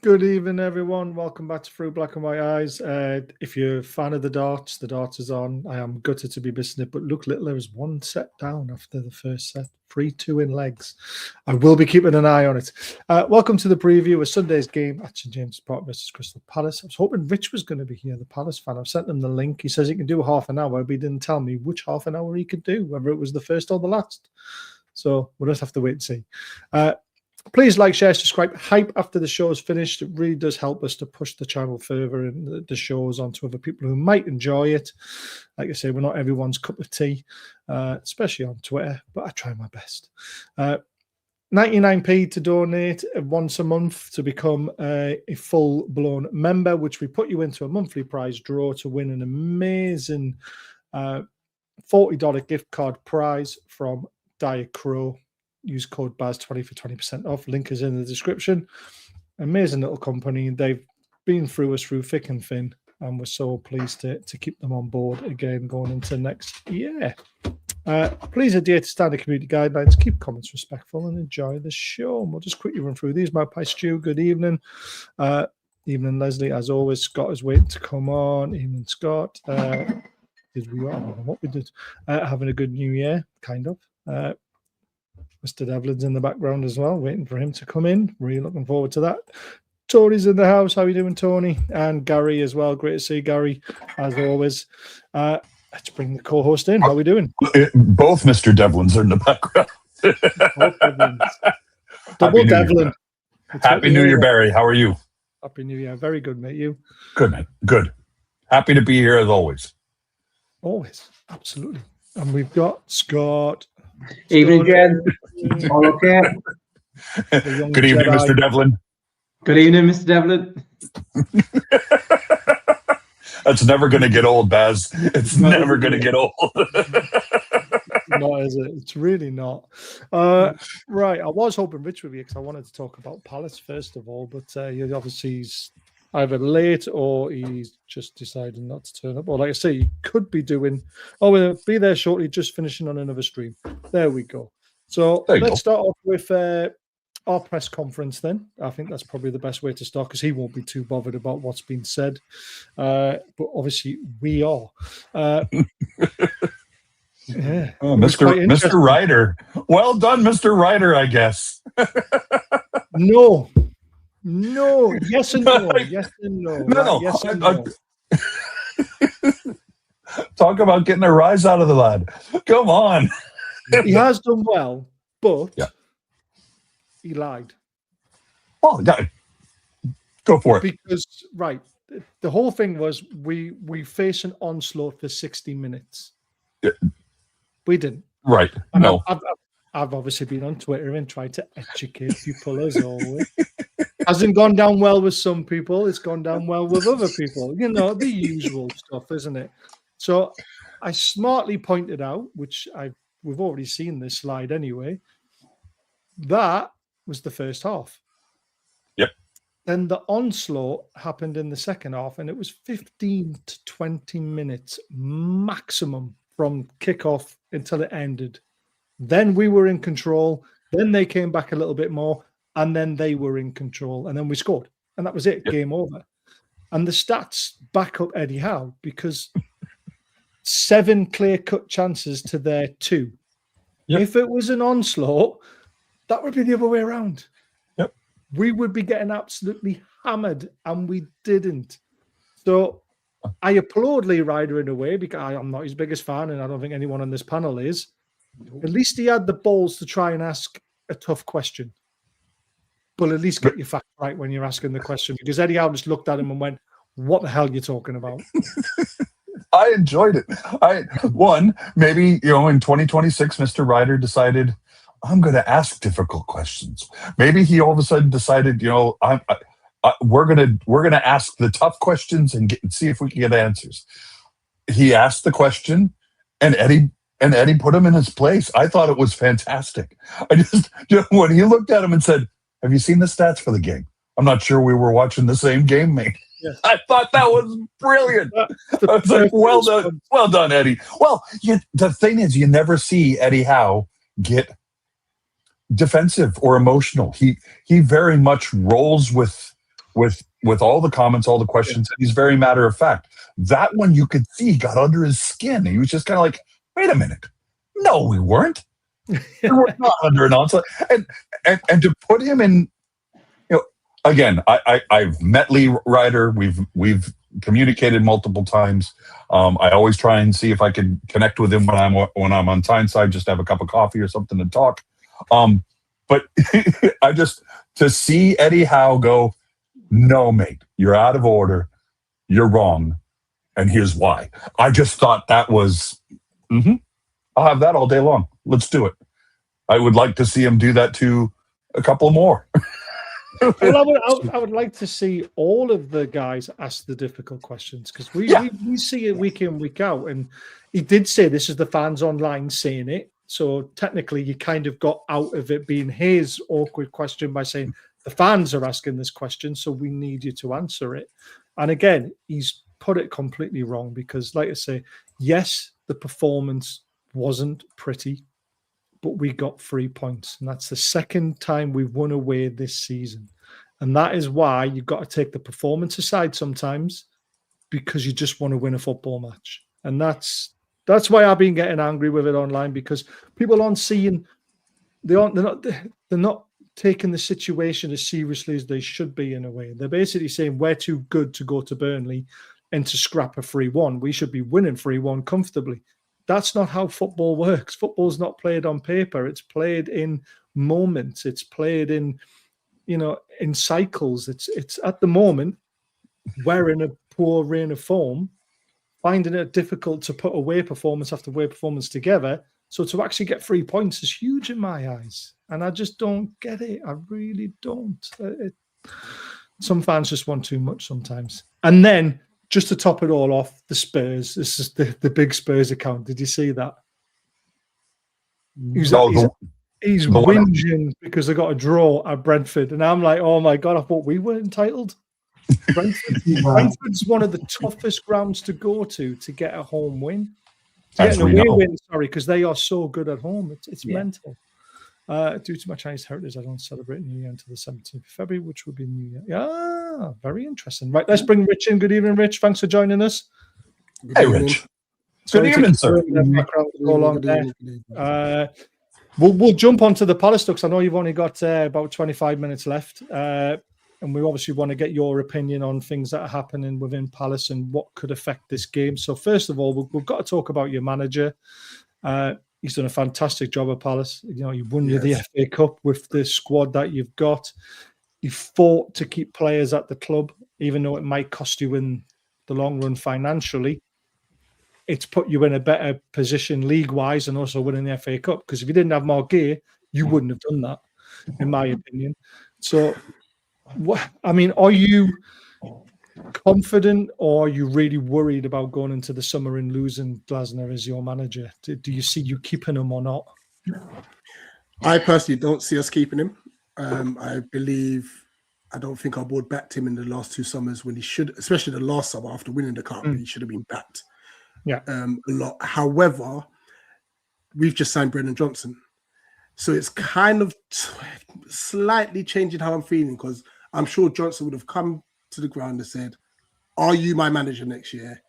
Good evening, everyone. Welcome back to Through Black and White Eyes. If you're a fan of the darts is on. I am gutted to be missing it, but Luke Littler is one set down after the first set. 3-2 in legs. I will be keeping an eye on it. Welcome to the preview of Sunday's game at St James Park versus Crystal Palace. I was hoping Rich was going to be here, the Palace fan. I've sent him the link. He says he can do half an hour, but he didn't tell me which half an hour he could do, whether it was the first or the last. So we'll just have to wait and see. Please like, share, subscribe. Hype after the show is finished. It really does help us to push the channel further and the shows onto other people who might enjoy it. Like I say, we're not everyone's cup of tea, especially on Twitter, but I try my best. 99p to donate once a month to become a full-blown member, which we put you into a monthly prize draw to win an amazing $40 gift card prize from Diet Crow. Use code BAZ20 for 20% off. Link is in the description. Amazing little company. They've been through us through thick and thin, and we're so pleased to keep them on board again going into next year. Please adhere to standard community guidelines. Keep comments respectful and enjoy the show. And we'll just quickly run through these. Magpies Stu, good evening. Evening, Leslie. As always, Scott is waiting to come on. Evening, Scott. I don't know what we did. Having a good new year, kind of. Mr. Devlin's in the background as well, waiting for him to come in. Really looking forward to that. Tony's in the house. How are you doing, Tony? And Gary as well. Great to see Gary, as always. Let's bring the co-host in. How are we doing? Both Mr. Devlins are in the background. Double Devlin. Happy New Year, Barry. How are you? Happy New Year. Very good, mate. You? Good, mate. Good. Happy to be here as always. Always. Absolutely. And we've got Scott. Evening, Jen. All okay? Good evening, Jedi. Mr. Devlin. Good evening, Mr. Devlin. That's never going to get old, Baz. It's never going to get old. Not, is it? It's really not. Right. I was hoping Rich would be, because I wanted to talk about Palace first of all, but he obviously he's either late or he's just decided not to turn up. Or like I say, he could be doing, we'll be there shortly, just finishing on another stream. There we go. So let's start off with our press conference then. I think that's probably the best way to start, because he won't be too bothered about what's been said. But obviously we are. Yeah. Oh, Mr. Ryder. Well done, Mr. Ryder, I guess. No. Yes and no. Yes and no. No. Yes and no. Talk about getting a rise out of the lad. Come on. He has done well, but he lied. Oh, yeah. Go for it. Because, right, the whole thing was we face an onslaught for 60 minutes. Yeah. We didn't. Right. And no. I've obviously been on Twitter and tried to educate people as always. Hasn't gone down well with some people. It's gone down well with other people. You know, the usual stuff, isn't it? So I smartly pointed out, which we've already seen this slide anyway, that was the first half. Yep. Then the onslaught happened in the second half, and it was 15 to 20 minutes maximum from kickoff until it ended. Then we were in control. Then they came back a little bit more, and then they were in control, and then we scored. And that was it. Yep. Game over. And the stats back up Eddie Howe, because 7 clear-cut chances to their 2. Yep. If it was an onslaught, that would be the other way around. Yep. We would be getting absolutely hammered, and we didn't. So I applaud Lee Ryder in a way, because I'm not his biggest fan, and I don't think anyone on this panel is. At least he had the balls to try and ask a tough question. But at least get your facts right when you're asking the question, because Eddie Howe just looked at him and went, "What the hell are you talking about?" I enjoyed it. Maybe, in 2026, Mr. Ryder decided, I'm going to ask difficult questions. Maybe he all of a sudden decided, we're going to ask the tough questions and see if we can get answers. He asked the question, and Eddie put him in his place. I thought it was fantastic. When he looked at him and said, "Have you seen the stats for the game?" I'm not sure we were watching the same game, mate. Yes. I thought that was brilliant. I was like, well done, Eddie. Well, the thing is, you never see Eddie Howe get defensive or emotional. He very much rolls with with all the comments, all the questions. And he's very matter of fact. That one you could see got under his skin. He was just kind of like, wait a minute. No, we weren't. We were not under an onslaught. And to put him in, again, I've met Lee Ryder. We've communicated multiple times. I always try and see if I can connect with him when I'm on Tyneside, just have a cup of coffee or something to talk. But to see Eddie Howe go, no, mate, you're out of order. You're wrong. And here's why. I just thought that was, I'll have that all day long. Let's do it. I would like to see him do that to a couple more. Well, I would like to see all of the guys ask the difficult questions, because we see it week in, week out. And he did say this is the fans online saying it. So technically, you kind of got out of it being his awkward question by saying the fans are asking this question, so we need you to answer it. And again, he's put it completely wrong, because, like I say, yes, the performance wasn't pretty, but we got 3 points. And that's the second time we've won away this season. And that is why you've got to take the performance aside sometimes, because you just want to win a football match. And that's why I've been getting angry with it online, because people aren't seeing, they're not taking the situation as seriously as they should be in a way. They're basically saying we're too good to go to Burnley and to scrap a 3-1. We should be winning 3-1 comfortably. That's not how football works. Football's not played on paper. It's played in moments. It's played in, in cycles. It's at the moment, we're in a poor reign of form, finding it difficult to put away performance after away performance together. So to actually get 3 points is huge in my eyes. And I just don't get it. I really don't. Some fans just want too much sometimes. And then, just to top it all off, the Spurs. This is the big Spurs account. Did you see that? He's whinging because they got a draw at Brentford. And I'm like, oh my God, I thought we were entitled. Brentford's one of the toughest grounds to go to get a home win. Getting an away win, sorry, because they are so good at home. It's mental. Due to my Chinese heritage, I don't celebrate New Year until the 17th of February, which would be New Year. Yeah, very interesting. Right, let's bring Rich in. Good evening, Rich. Thanks for joining us. Hey, Rich. Good evening, sir. We'll jump onto the Palace stuff, because I know you've only got about 25 minutes left. And we obviously want to get your opinion on things that are happening within Palace and what could affect this game. So first of all, we've got to talk about your manager. He's done a fantastic job at Palace. You won the FA Cup with the squad that you've got. You fought to keep players at the club, even though it might cost you in the long run financially. It's put you in a better position league-wise and also winning the FA Cup. Because if you didn't have more gear, you wouldn't have done that, in my opinion. So, are you confident, or are you really worried about going into the summer and losing Glasner as your manager? Do you see you keeping him or not? I personally don't see us keeping him. I don't think our board backed him in the last 2 summers when he should, especially the last summer after winning the cup. He should have been backed a lot. However, we've just signed Brendan Johnson. So it's kind of slightly changing how I'm feeling, because I'm sure Johnson would have come to the ground and said, are you my manager next year?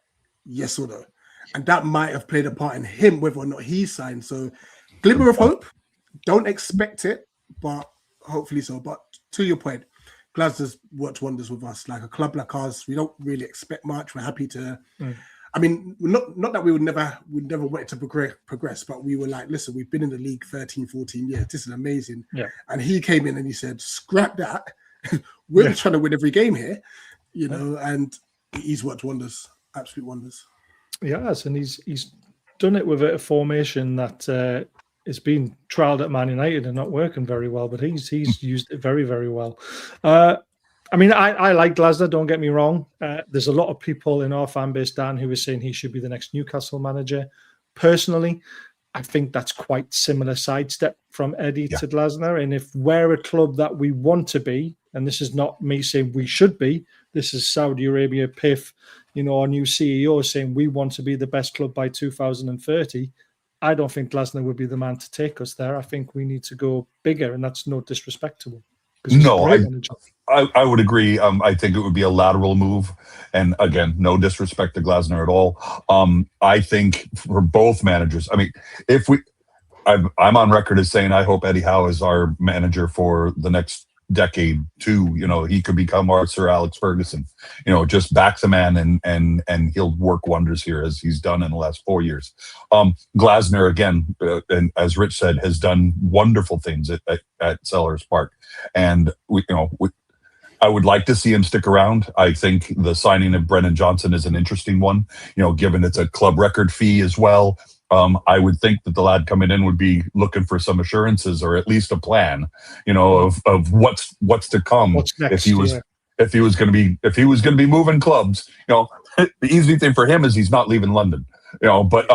Yes or no? And that might have played a part in him, whether or not he signed. So glimmer of hope. Don't expect it, but hopefully so. But to your point, Glasner's worked wonders with us. Like a club like ours, we don't really expect much. We're happy to... I mean, not that we would never want it to progress, but we were like, listen, we've been in the league 13, 14 years. This is amazing. Yeah. And he came in and he said, scrap that. We're trying to win every game here, and he's worked wonders, absolute wonders. Yes, and he's done it with a formation that is being trialled at Man United and not working very well, but he's used it very, very well. I like Glasner, don't get me wrong. There's a lot of people in our fan base, Dan, who are saying he should be the next Newcastle manager. Personally, I think that's quite similar sidestep from Eddie to Glasner. And if we're a club that we want to be, and this is not me saying we should be, this is Saudi Arabia, PIF, our new CEO saying we want to be the best club by 2030. I don't think Glasner would be the man to take us there. I think we need to go bigger, and that's no disrespect to him. No, I would agree. I think it would be a lateral move. And again, no disrespect to Glasner at all. I think for both managers, I mean, I'm on record as saying I hope Eddie Howe is our manager for the next decade too. He could become our Sir Alex Ferguson. Just back the man and he'll work wonders here as he's done in the last 4 years. Glasner again, and as Rich said, has done wonderful things at Sellers Park, and I would like to see him stick around. I think the signing of Brennan Johnson is an interesting one. Given it's a club record fee as well. I would think that the lad coming in would be looking for some assurances or at least a plan, of what's to come. What's next, if he was going to be moving clubs. The easy thing for him is he's not leaving London. But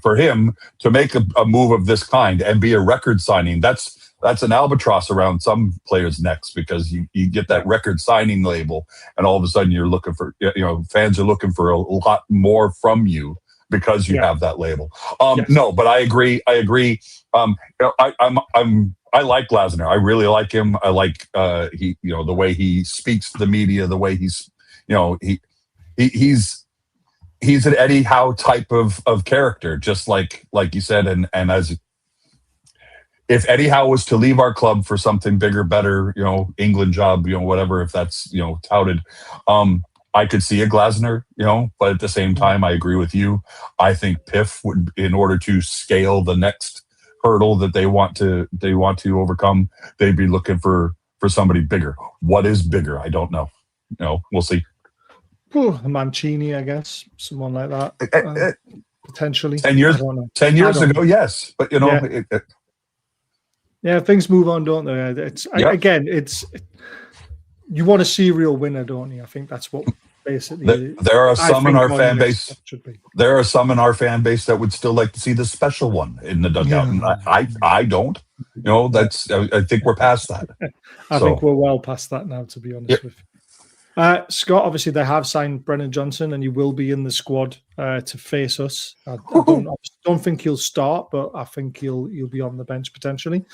for him to make a move of this kind and be a record signing, that's an albatross around some players' necks, because you get that record signing label, and all of a sudden you're looking for fans are looking for a lot more from you because you have that label. No, but I agree. I like Glasner. I really like him. I like the way he speaks to the media, the way he's an Eddie Howe type of character, just like you said. And as if Eddie Howe was to leave our club for something bigger, better, England job, whatever, if that's touted, I could see a Glasner, but at the same time, I agree with you. I think Piff would, in order to scale the next hurdle that they want to overcome, they'd be looking for somebody bigger. What is bigger? I don't know. We'll see. Mancini, I guess, someone like that, potentially. 10 years ago, yes, but things move on, don't they? You want a serial winner, don't you? I think that's what basically. There are some in our fan base. There are some in our fan base that would still like to see the special one in the dugout. And I don't. I think we're past that. I think we're well past that now, to be honest with you. Scott, obviously they have signed Brennan Johnson, and he will be in the squad to face us. I don't think he'll start, but I think he'll be on the bench potentially.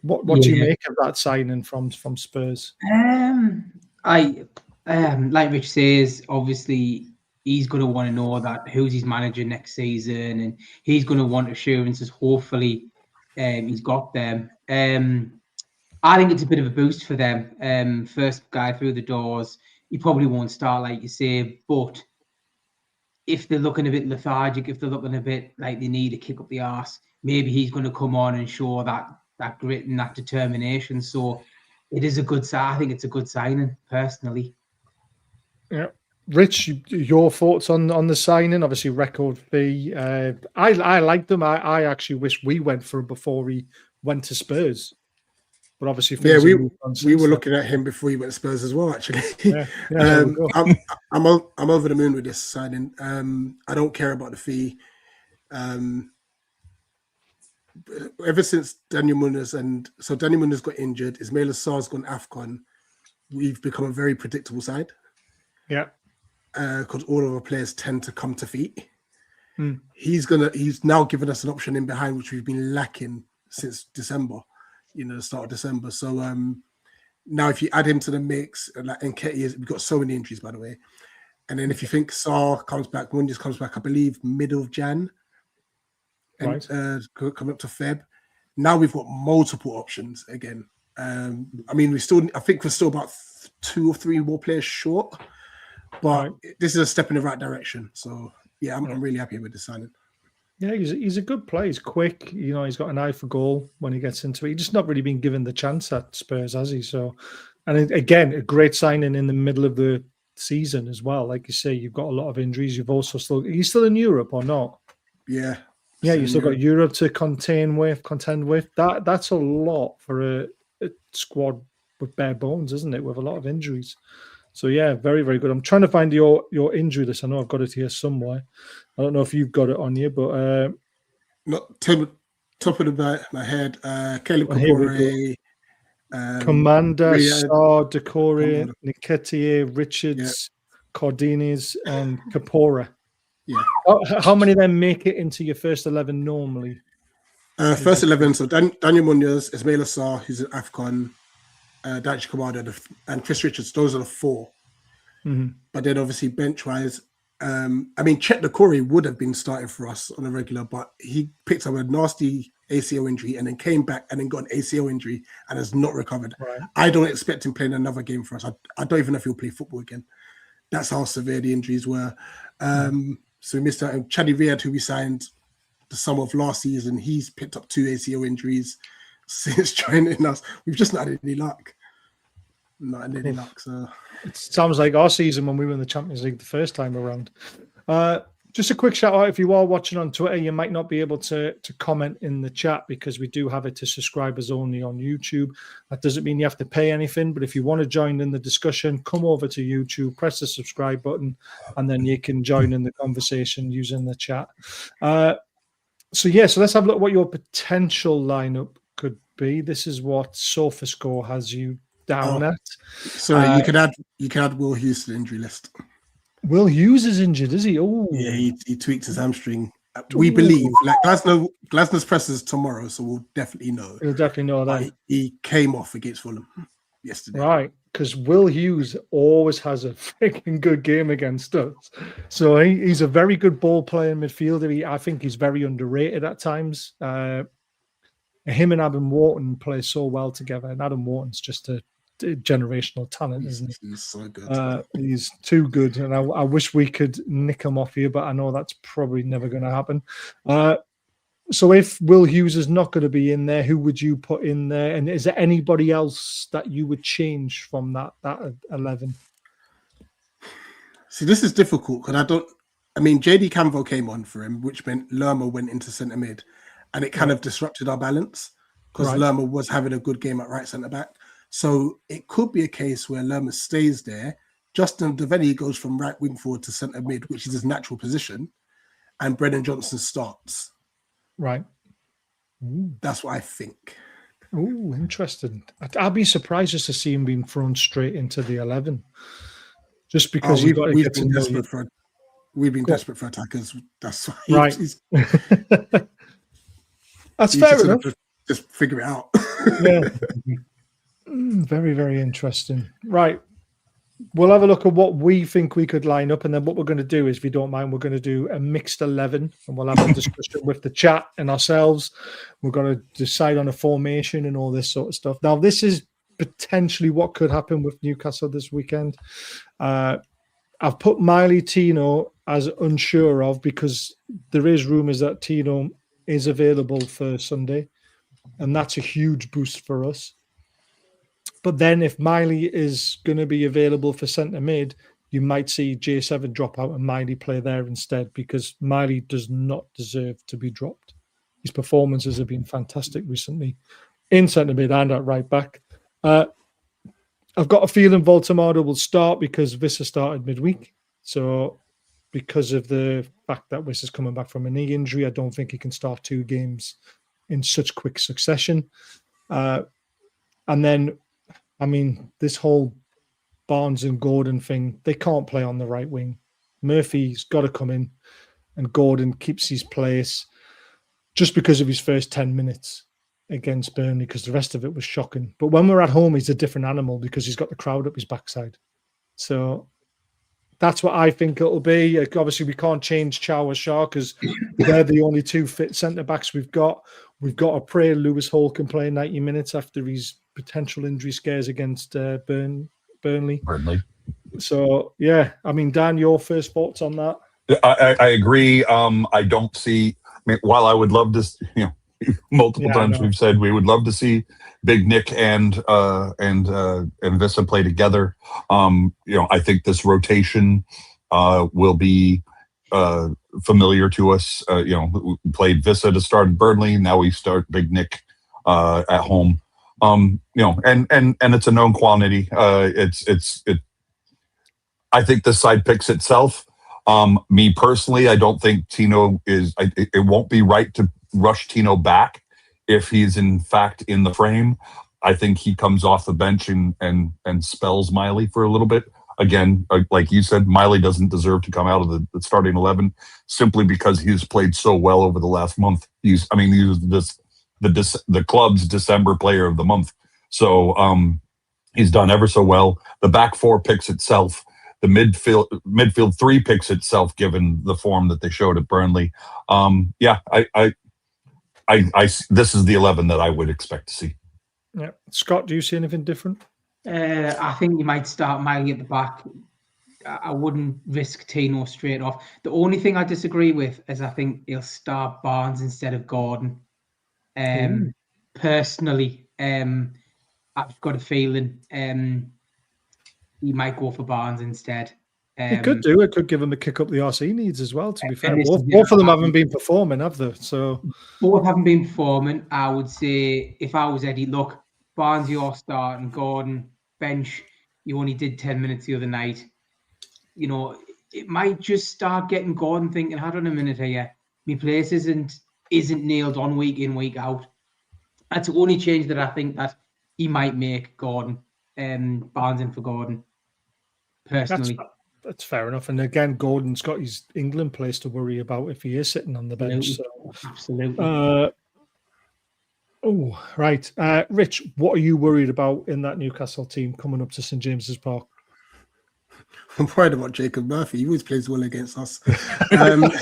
What do you make of that signing from Spurs? I like Rich says, obviously he's going to want to know that who's his manager next season, and he's going to want assurances. Hopefully, he's got them. I think it's a bit of a boost for them. First guy through the doors, he probably won't start, like you say, but if they're looking a bit lethargic, if they're looking a bit like they need a kick up the arse, maybe he's going to come on and show that grit and that determination. So it is a good sign. I think it's a good signing, personally. Yeah. Rich, your thoughts on the signing? Obviously, record fee. I like them. I actually wish we went for him before he went to Spurs. But obviously, we were looking at him before he went to Spurs as well. Actually, I'm over the moon with this signing. I don't care about the fee. Ever since Daniel Munoz got injured, Ismail Assar's gone AFCON, we've become a very predictable side. Yeah. Because all of our players tend to come to feet. He's now given us an option in behind, which we've been lacking since December, the start of December. So now if you add him to the mix, and Nketiah, we've got so many injuries, by the way. And then if you think Sarr comes back, Munoz comes back, I believe middle of Jan. And coming up to Feb. Now we've got multiple options again. I think we're still about 2 or 3 more players short, but this is a step in the right direction. So I'm really happy with the signing. Yeah, he's a good player. He's quick. He's got an eye for goal when he gets into it. He's just not really been given the chance at Spurs, has he? So, and again, a great signing in the middle of the season as well. Like you say, you've got a lot of injuries. You've also are you still in Europe or not? Yeah. Yeah, you still got Europe to contend with. That's a lot for a squad with bare bones, isn't it? With a lot of injuries. So yeah, very, very good. I'm trying to find your injury list. I know I've got it here somewhere. I don't know if you've got it on you, but not top of my head. Caleb Kapore, Commander, Sarr, Decore, Nketiah, Richards, Cardenas, and Kapora. Yeah. How many of them make it into your first 11 normally? First 11, so Daniel Munoz, Ismail Assar, who's an AFCON, Daichi Kamada, and Chris Richards. Those are the 4. But then obviously bench-wise, I mean, Chet Corey would have been starting for us on a regular, but he picked up a nasty ACL injury and then came back and then got an ACL injury and has not recovered. Right. I don't expect him playing another game for us. I don't even know if he'll play football again. That's how severe the injuries were. So we missed out. Chaddy Riyad, who we signed the summer of last season, he's picked up 2 ACL injuries since joining us. We've just not had any luck. So it sounds like our season when we were in the Champions League the first time around. Just a quick shout out, if you are watching on Twitter, you might not be able to comment in the chat because we do have it to subscribers only on YouTube. That doesn't mean you have to pay anything, but if you want to join in the discussion, come over to YouTube, press the subscribe button, and then you can join in the conversation using the chat. So let's have a look at what your potential lineup could be. This is what SofaScore has you down at. Sorry, you can add Will Hughes to the injury list. Will Hughes is injured, is he? Oh, yeah, he tweaked his hamstring. We believe, like Glasner's press is tomorrow, so we'll definitely know. We'll definitely know that. He came off against Fulham yesterday. Right, because Will Hughes always has a freaking good game against us. So he's a very good ball playing midfielder. I think he's very underrated at times. Him and Adam Wharton play so well together, and Adam Wharton's just a generational talent, isn't he? He's so good. He's too good, and I wish we could nick him off here, but I know that's probably never going to happen. So if Will Hughes is not going to be in there, who would you put in there? And is there anybody else that you would change from that 11? See, this is difficult because JD Campbell came on for him, which meant Lerma went into centre mid, and it kind of disrupted our balance because Lerma was having a good game at right centre back. So it could be a case where Lerma stays there. Justin Devaney goes from right wing forward to centre mid, which is his natural position, and Brennan Johnson starts. Right. Ooh. That's what I think. Oh, interesting. I'd be surprised just to see him being thrown straight into the 11. Just because we've been desperate for attackers. That's why right. That's fair enough. Just figure it out. Yeah. Very, very interesting. Right. We'll have a look at what we think we could line up, and then what we're going to do is, if you don't mind, we're going to do a mixed 11, and we'll have a discussion with the chat and ourselves. We're going to decide on a formation and all this sort of stuff. Now, this is potentially what could happen with Newcastle this weekend. I've put Miley Tino as unsure of because there is rumours that Tino is available for Sunday, and that's a huge boost for us. But then if Miley is going to be available for centre mid, you might see J7 drop out and Miley play there instead, because Miley does not deserve to be dropped. His performances have been fantastic recently in centre mid and at right back. I've got a feeling Woltemade will start because Visser started midweek. So because of the fact that Visser's coming back from a knee injury, I don't think he can start 2 games in such quick succession. And then, I mean, this whole Barnes and Gordon thing, they can't play on the right wing. Murphy's got to come in, and Gordon keeps his place just because of his first 10 minutes against Burnley, because the rest of it was shocking. But when we're at home, he's a different animal because he's got the crowd up his backside. So that's what I think it'll be. Obviously, we can't change Chow or Shaw because they're the only 2 fit centre-backs we've got. We've got to pray Lewis Hall can play 90 minutes after his potential injury scares against Burnley. So, yeah. I mean, Dan, your first thoughts on that? I agree. I don't see... I mean, while I would love to... multiple times we've said we would love to see Big Nick and Visser play together. I think this rotation will be familiar to us. We played Visser to start Burnley. Now we start Big Nick at home. And it's a known quantity. I think this side picks itself. Me personally, I don't think Tino is. It won't be right to rush Tino back if he's in fact in the frame. I think he comes off the bench and spells Miley for a little bit. Again, like you said, Miley doesn't deserve to come out of the starting 11 simply because he's played so well over the last month. He was the club's December player of the month. So He's done ever so well. The back four picks itself. The midfield three picks itself, given the form that they showed at Burnley. I this is the 11 that I would expect to see. Yeah, Scott, do you see anything different? I think you might start Miley at the back. I wouldn't risk Tino straight off. The only thing I disagree with is I think he'll start Barnes instead of Gordon. Personally, I've got a feeling he might go for Barnes instead. It could do. It could give him a kick up the arse he needs as well, to be fair. Both of them haven't been performing, have they? So both haven't been performing. I would say if I was Eddie, look, Barnes, you're starting, Gordon, bench. You only did 10 minutes the other night. You know, it might just start getting Gordon thinking, hold on a minute here. My place isn't nailed on week in, week out. That's the only change that I think that he might make, Gordon. Barnes in for Gordon, personally. That's fair enough. And again, Gordon's got his England place to worry about if he is sitting on the bench. Absolutely. Right. Rich, what are you worried about in that Newcastle team coming up to St James's Park? I'm worried about Jacob Murphy. He always plays well against us. But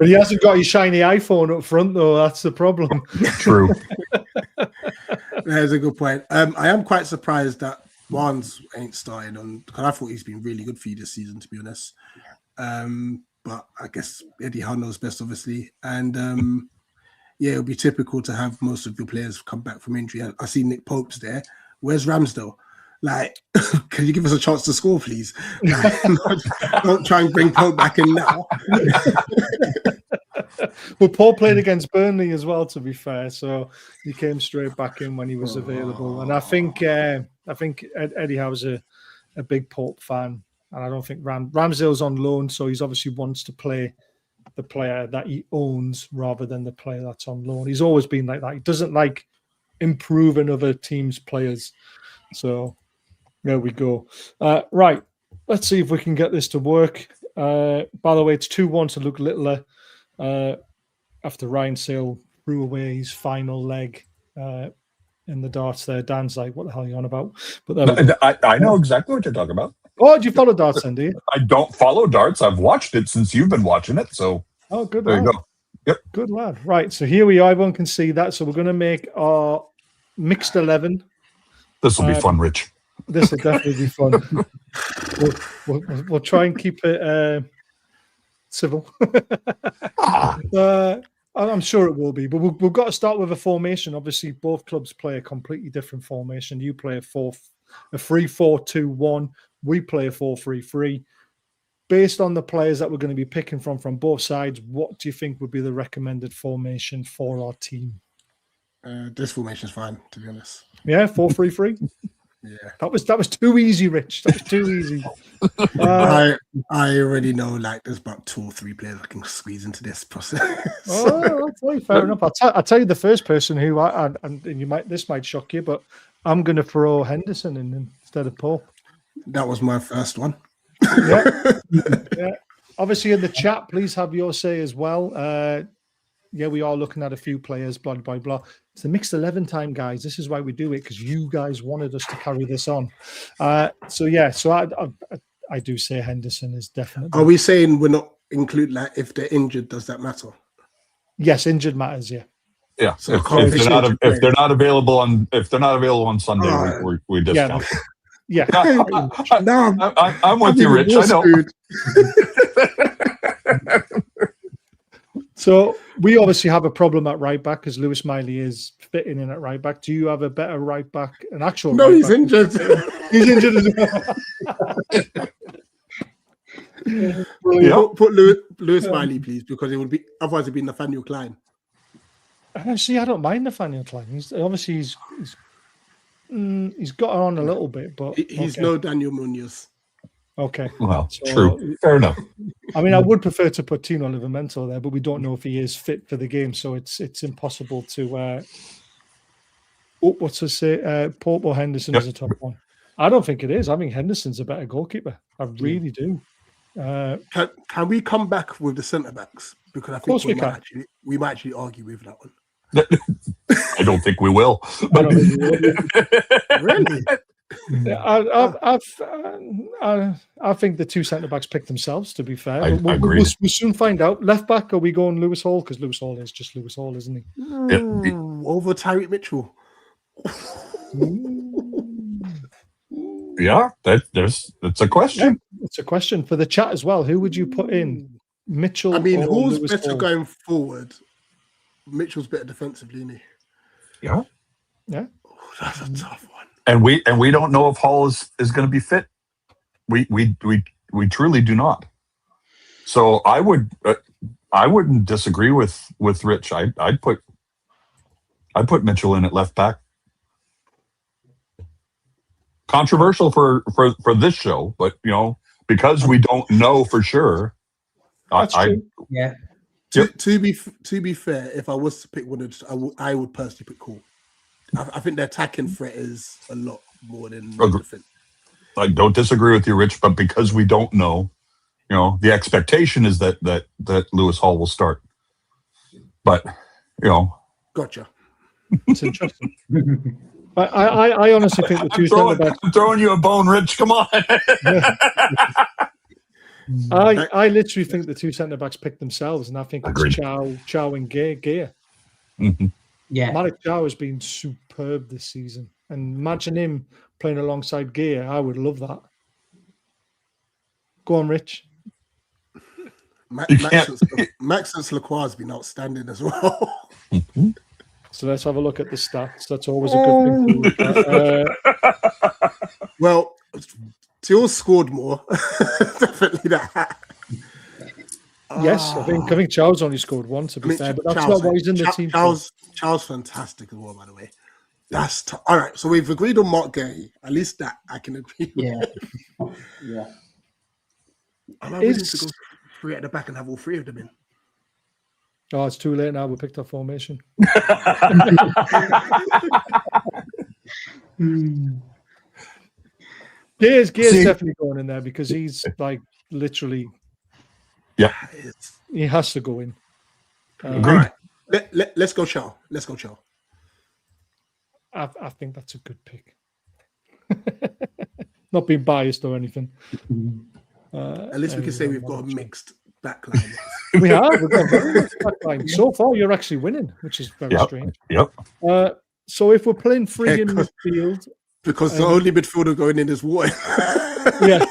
he hasn't got his shiny iPhone up front, though. That's the problem. True. That's a good point. I am quite surprised that Barnes ain't starting on, because I thought he's been really good for you this season, to be honest. But I guess Eddie Howe knows best, obviously. And it'll be typical to have most of your players come back from injury. I see Nick Pope's there. Where's Ramsdale? Like, can you give us a chance to score, please? Like, don't try and bring Pope back in now. Well, Paul played against Burnley as well, to be fair, so he came straight back in when he was available. And I think Eddie Howe's a big Pope fan, and I don't think Ramsdale's on loan, so he's obviously wants to play the player that he owns rather than the player that's on loan. He's always been like that. He doesn't like improving other teams' players. So there we go. Right, let's see if we can get this to work. By the way, it's 2-1 to Luke Littler. After Ryan Sale threw away his final leg in the darts there. Dan's like, what the hell are you on about? But I know exactly what you're talking about. Oh, do you follow darts then, do you? I don't follow darts. I've watched it since you've been watching it. So good there lad. you go. Yep. Good lad. Right, so here we are. Everyone can see that. So we're going to make our mixed 11. This will be fun, Rich. This will definitely be fun. We'll try and keep it civil. I'm sure it will be, but we've got to start with a formation. Obviously, both clubs play a completely different formation. You play a 3-4-2-1. We play a 4-3-3. Based on the players that we're going to be picking from both sides, what do you think would be the recommended formation for our team? This formation is fine, to be honest. Yeah, 4-3-3. Yeah, that was too easy, Rich. That was too easy. I already know, like, there's about 2 or 3 players I can squeeze into this process. Okay, fair enough. I'll tell you the first person who and this might shock you, but I'm going to throw Henderson in instead of Pope. That was my first one. Yeah. Obviously, in the chat, please have your say as well. We are looking at a few players, blah, blah, blah. It's the mixed 11 time, guys. This is why we do it, because you guys wanted us to carry this on. So I do say Henderson is definitely. Are we saying we're not including that if they're injured? Does that matter? Yes, injured matters. Yeah. Yeah. If they're not available on Sunday, we discount. Yeah. I'm with you, Rich. I know. So we obviously have a problem at right back because Lewis Miley is fitting in at right back. Do you have a better right back? An actual? No, right he's back? Injured. He's injured as well. Put Lewis Miley, please, because it would be otherwise it'd be Nathaniel Klein. See, I don't mind Nathaniel Klein. He's got on a little bit, but he's no Daniel Munoz. Okay. Well, true. Fair enough. I mean, I would prefer to put Tino Livramento there, but we don't know if he is fit for the game, so it's impossible to. Pope or Henderson is a top one. I don't think it is. I think Henderson's a better goalkeeper. I really do. Can we come back with the centre backs? Because I think we might actually argue with that one. I don't think we will. But Really? I think the two centre backs pick themselves. To be fair, I we'll agree. we'll soon find out. Left back, are we going Lewis Hall? Because Lewis Hall is just Lewis Hall, isn't he? Over Tyreek Mitchell. Yeah, that's a question. Yeah, it's a question for the chat as well. Who would you put in? Mitchell? I mean, or who's Lewis better Hall? going forward? Mitchell's better defensively, isn't he? Yeah. Yeah. Oh, that's a tough one. And we don't know if Hall is going to be fit. We truly do not. So I wouldn't disagree with Rich. I'd put Mitchell in at left back. Controversial for this show, but because we don't know for sure. That's true. Yeah. To be fair, if I was to pick one, I would personally pick Cool. I think the attacking threat is a lot more than the defense. I don't disagree with you, Rich, but because we don't know, the expectation is that Lewis Hall will start. But Gotcha. It's interesting. I honestly think the two centre backs. I'm throwing you a bone, Rich. Come on. I literally think the two centre backs pick themselves, and I think Agreed. it's Chow and Gear. Mm-hmm. Yeah. Malik Chow has been superb this season, and imagine him playing alongside Gear. I would love that. Go on, Rich. Maxence Lacroix has been outstanding as well. Mm-hmm. So let's have a look at the stats. That's always a good thing to look at. Well, Teal scored more. Definitely that. Yes, I think Chow's only scored one, to be fair, but that's not why he's in the team. Chow's fantastic as well, by the way. That's all right. So we've agreed on Mark Gay. At least that I can agree with. Yeah. Yeah. Am I willing to go three at the back and have all three of them in? Oh, it's too late now. We picked our formation. Gear's definitely going in there because he's like literally. Yeah. He has to go in. All right. Let's go Chow. I think that's a good pick. Not being biased or anything. At least we can say we've got a mixed backline. We've got a very mixed backline. So far, you're actually winning, which is very strange. Yep. So if we're playing three in midfield, because the only midfielder going in is Ward. Yeah.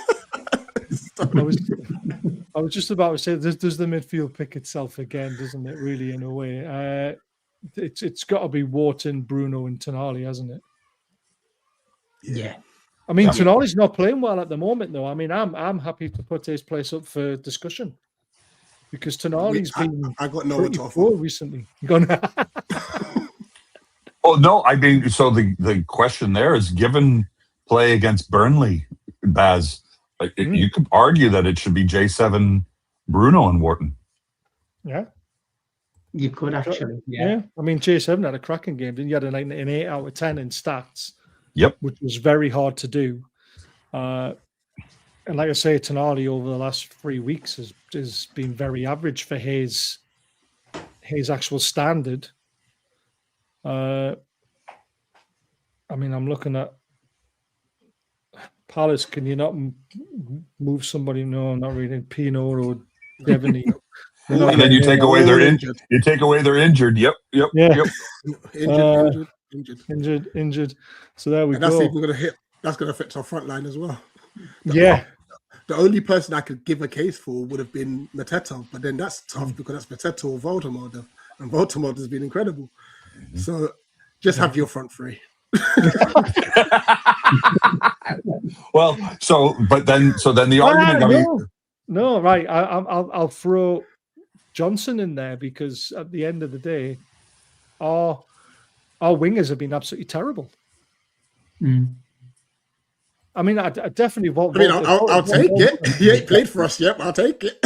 I was just about to say, does the midfield pick itself again? Doesn't it? Really, in a way, it's got to be Wharton, Bruno, and Tonali, hasn't it? Yeah. I mean, Tonali's not playing well at the moment, though. I mean, I'm happy to put his place up for discussion because Tonali's been I got nowhere to offer recently. Oh no, I mean, so the question there is, given play against Burnley, Baz, you could argue that it should be J7, Bruno, and Wharton. Yeah. You could actually. Yeah. I mean, J7 had a cracking game. Didn't you? Had an 8 out of 10 in stats. Yep. Which was very hard to do. And like I say, Tonali over the last 3 weeks has been very average for his actual standard. I mean, I'm looking at Palace. Can you not move somebody? No, not really. Pino or Devaney. And then you take away their injured. You take away their injured. Yep. Injured. So there we and go. that's even going to hit. That's going to affect our front line as well. The only person I could give a case for would have been Mateta, but then that's tough because that's Mateta or Vulnerabilities, and Vulnerabilities has been incredible. So just have your front three. Well, then the argument. No, right. I'll throw Johnson in there because at the end of the day, our wingers have been absolutely terrible. I mean, I definitely want. I'll take it. He ain't played for us yet. I'll take it.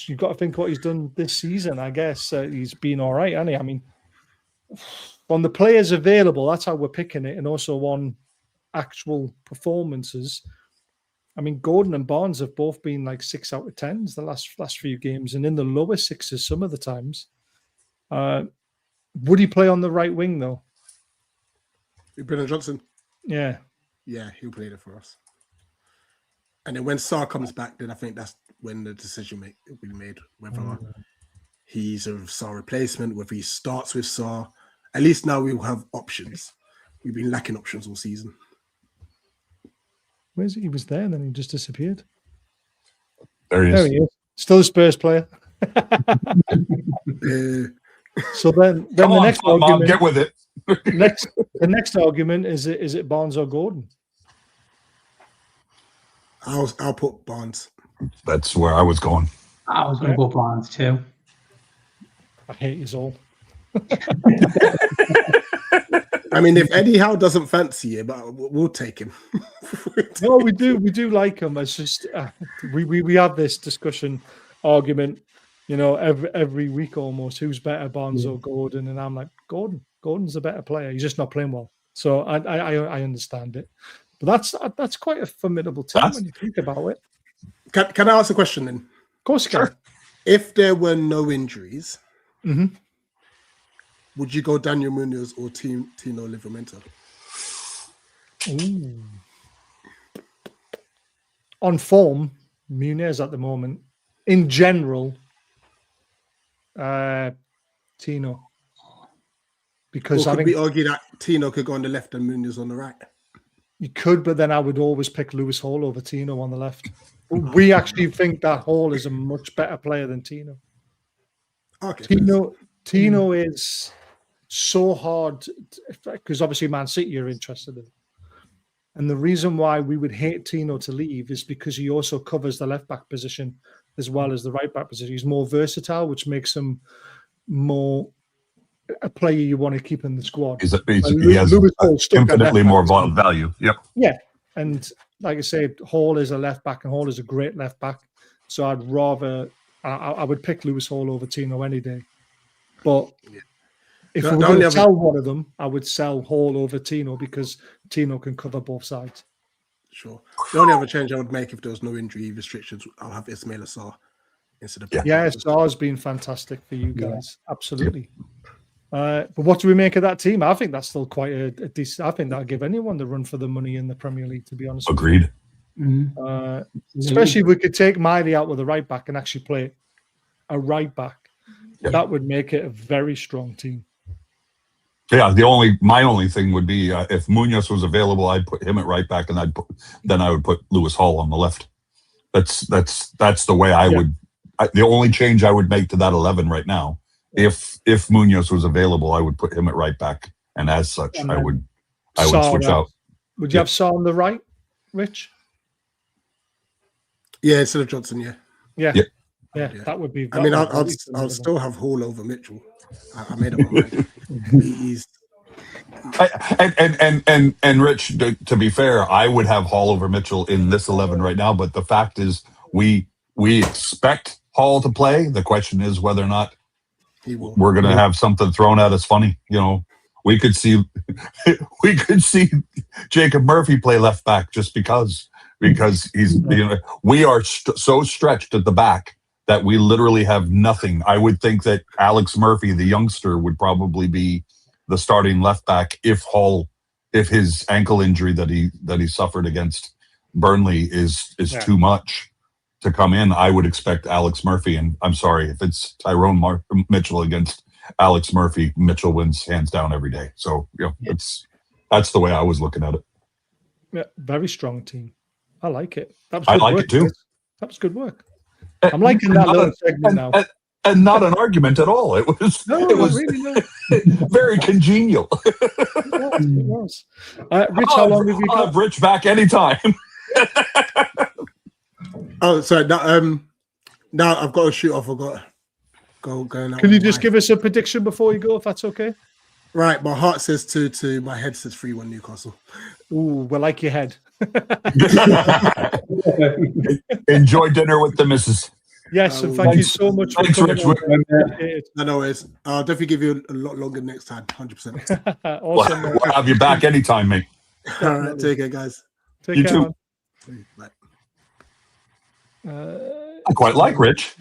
You've got to think what he's done this season. I guess he's been all right, hasn't he? I mean, on the players available, that's how we're picking it, and also on actual performances. I mean, Gordon and Barnes have both been like 6 out of 10s the last few games, and in the lower 6s some of the times. Would he play on the right wing though? Brennan Johnson. Yeah. Yeah, he'll play there for us. And then when Sarr comes back, then I think that's when the decision will be made, whether he's a Sarr replacement, whether he starts with Sarr. At least now we'll have options. We've been lacking options all season. Where's he? He was there and then he just disappeared. There he is. Still a Spurs player. So then the next argument, Mom, get with it. the next argument is it Barnes or Gordon? I'll put Barnes. That's where I was going. I was going to go Barnes too. I hate you all. I mean, if Eddie Howe doesn't fancy it, but we'll take him. No, we do like him. It's just we have this discussion argument, every week almost. Who's better, Barnes or Gordon? And I'm like, Gordon. Gordon's a better player. He's just not playing well. So I understand it. But that's quite a formidable team when you think about it. Can I ask a question then? Of course, you can. If there were no injuries, would you go Daniel Munoz or Tino Livramento? Ooh. On form, Munoz at the moment. In general, Tino. Because or could we argue that Tino could go on the left and Munoz on the right? You could, but then I would always pick Lewis Hall over Tino on the left. We actually think that Hall is a much better player than Tino. Okay. Tino is so hard because obviously Man City are interested in. And the reason why we would hate Tino to leave is because he also covers the left back position as well as the right back position. He's more versatile, which makes him more a player you want to keep in the squad. He has infinitely more value. Yep. Yeah. And like I said, Hall is a left back and Hall is a great left back. So I'd rather, I would pick Lewis Hall over Tino any day. But if we were going to sell one of them, I would sell Hall over Tino because Tino can cover both sides. Sure. The only other change I would make if there was no injury restrictions, I'll have Ismail Assar instead of... Yeah, Assar's been fantastic for you guys. Yeah. Absolutely. But what do we make of that team? I think that's still quite a decent... I think that'll give anyone the run for the money in the Premier League, to be honest. Agreed. Especially if we could take Miley out with a right back and actually play a right back. Yep. That would make it a very strong team. Yeah, my only thing would be if Munoz was available, I'd put him at right back, and then I would put Lewis Hall on the left. That's the way I would. The only change I would make to that 11 right now, if Munoz was available, I would put him at right back, and as such, I would switch out. Would you have Sarr on the right, Rich? Yeah, instead of Johnson. Yeah, that would be. I mean, I'll still have Hall over Mitchell. I made up my mind. He's... And Rich, to be fair, I would have Hall over Mitchell in this 11 right now. But the fact is, we expect Hall to play. The question is whether or not we're going to have something thrown at us funny. We could see Jacob Murphy play left back just because he's we are so stretched at the back that we literally have nothing. I would think that Alex Murphy, the youngster, would probably be the starting left back if his ankle injury that he suffered against Burnley is too much to come in. I would expect Alex Murphy, and I'm sorry if it's Tyrone Mitchell against Alex Murphy, Mitchell wins hands down every day. So that's the way I was looking at it. Yeah, very strong team. I like it. I like it too. That was good work. I'm liking that little segment now. And not an argument at all. It was really very congenial. It was. Rich, how long have you got? I'll have Rich back anytime. Oh, sorry. Now I've got to shoot off. I've got to go now. Can you just give us a prediction before you go, if that's okay? Right. My heart says 2-2. My head says 3-1 Newcastle. Ooh, we like your head. Enjoy dinner with the missus. Yes, and thank you so much for coming Rich. No worries. I'll definitely give you a lot longer next time. 100%. Awesome. We'll have you back anytime, mate. All right. Take care, guys. You too. Bye. I quite like Rich.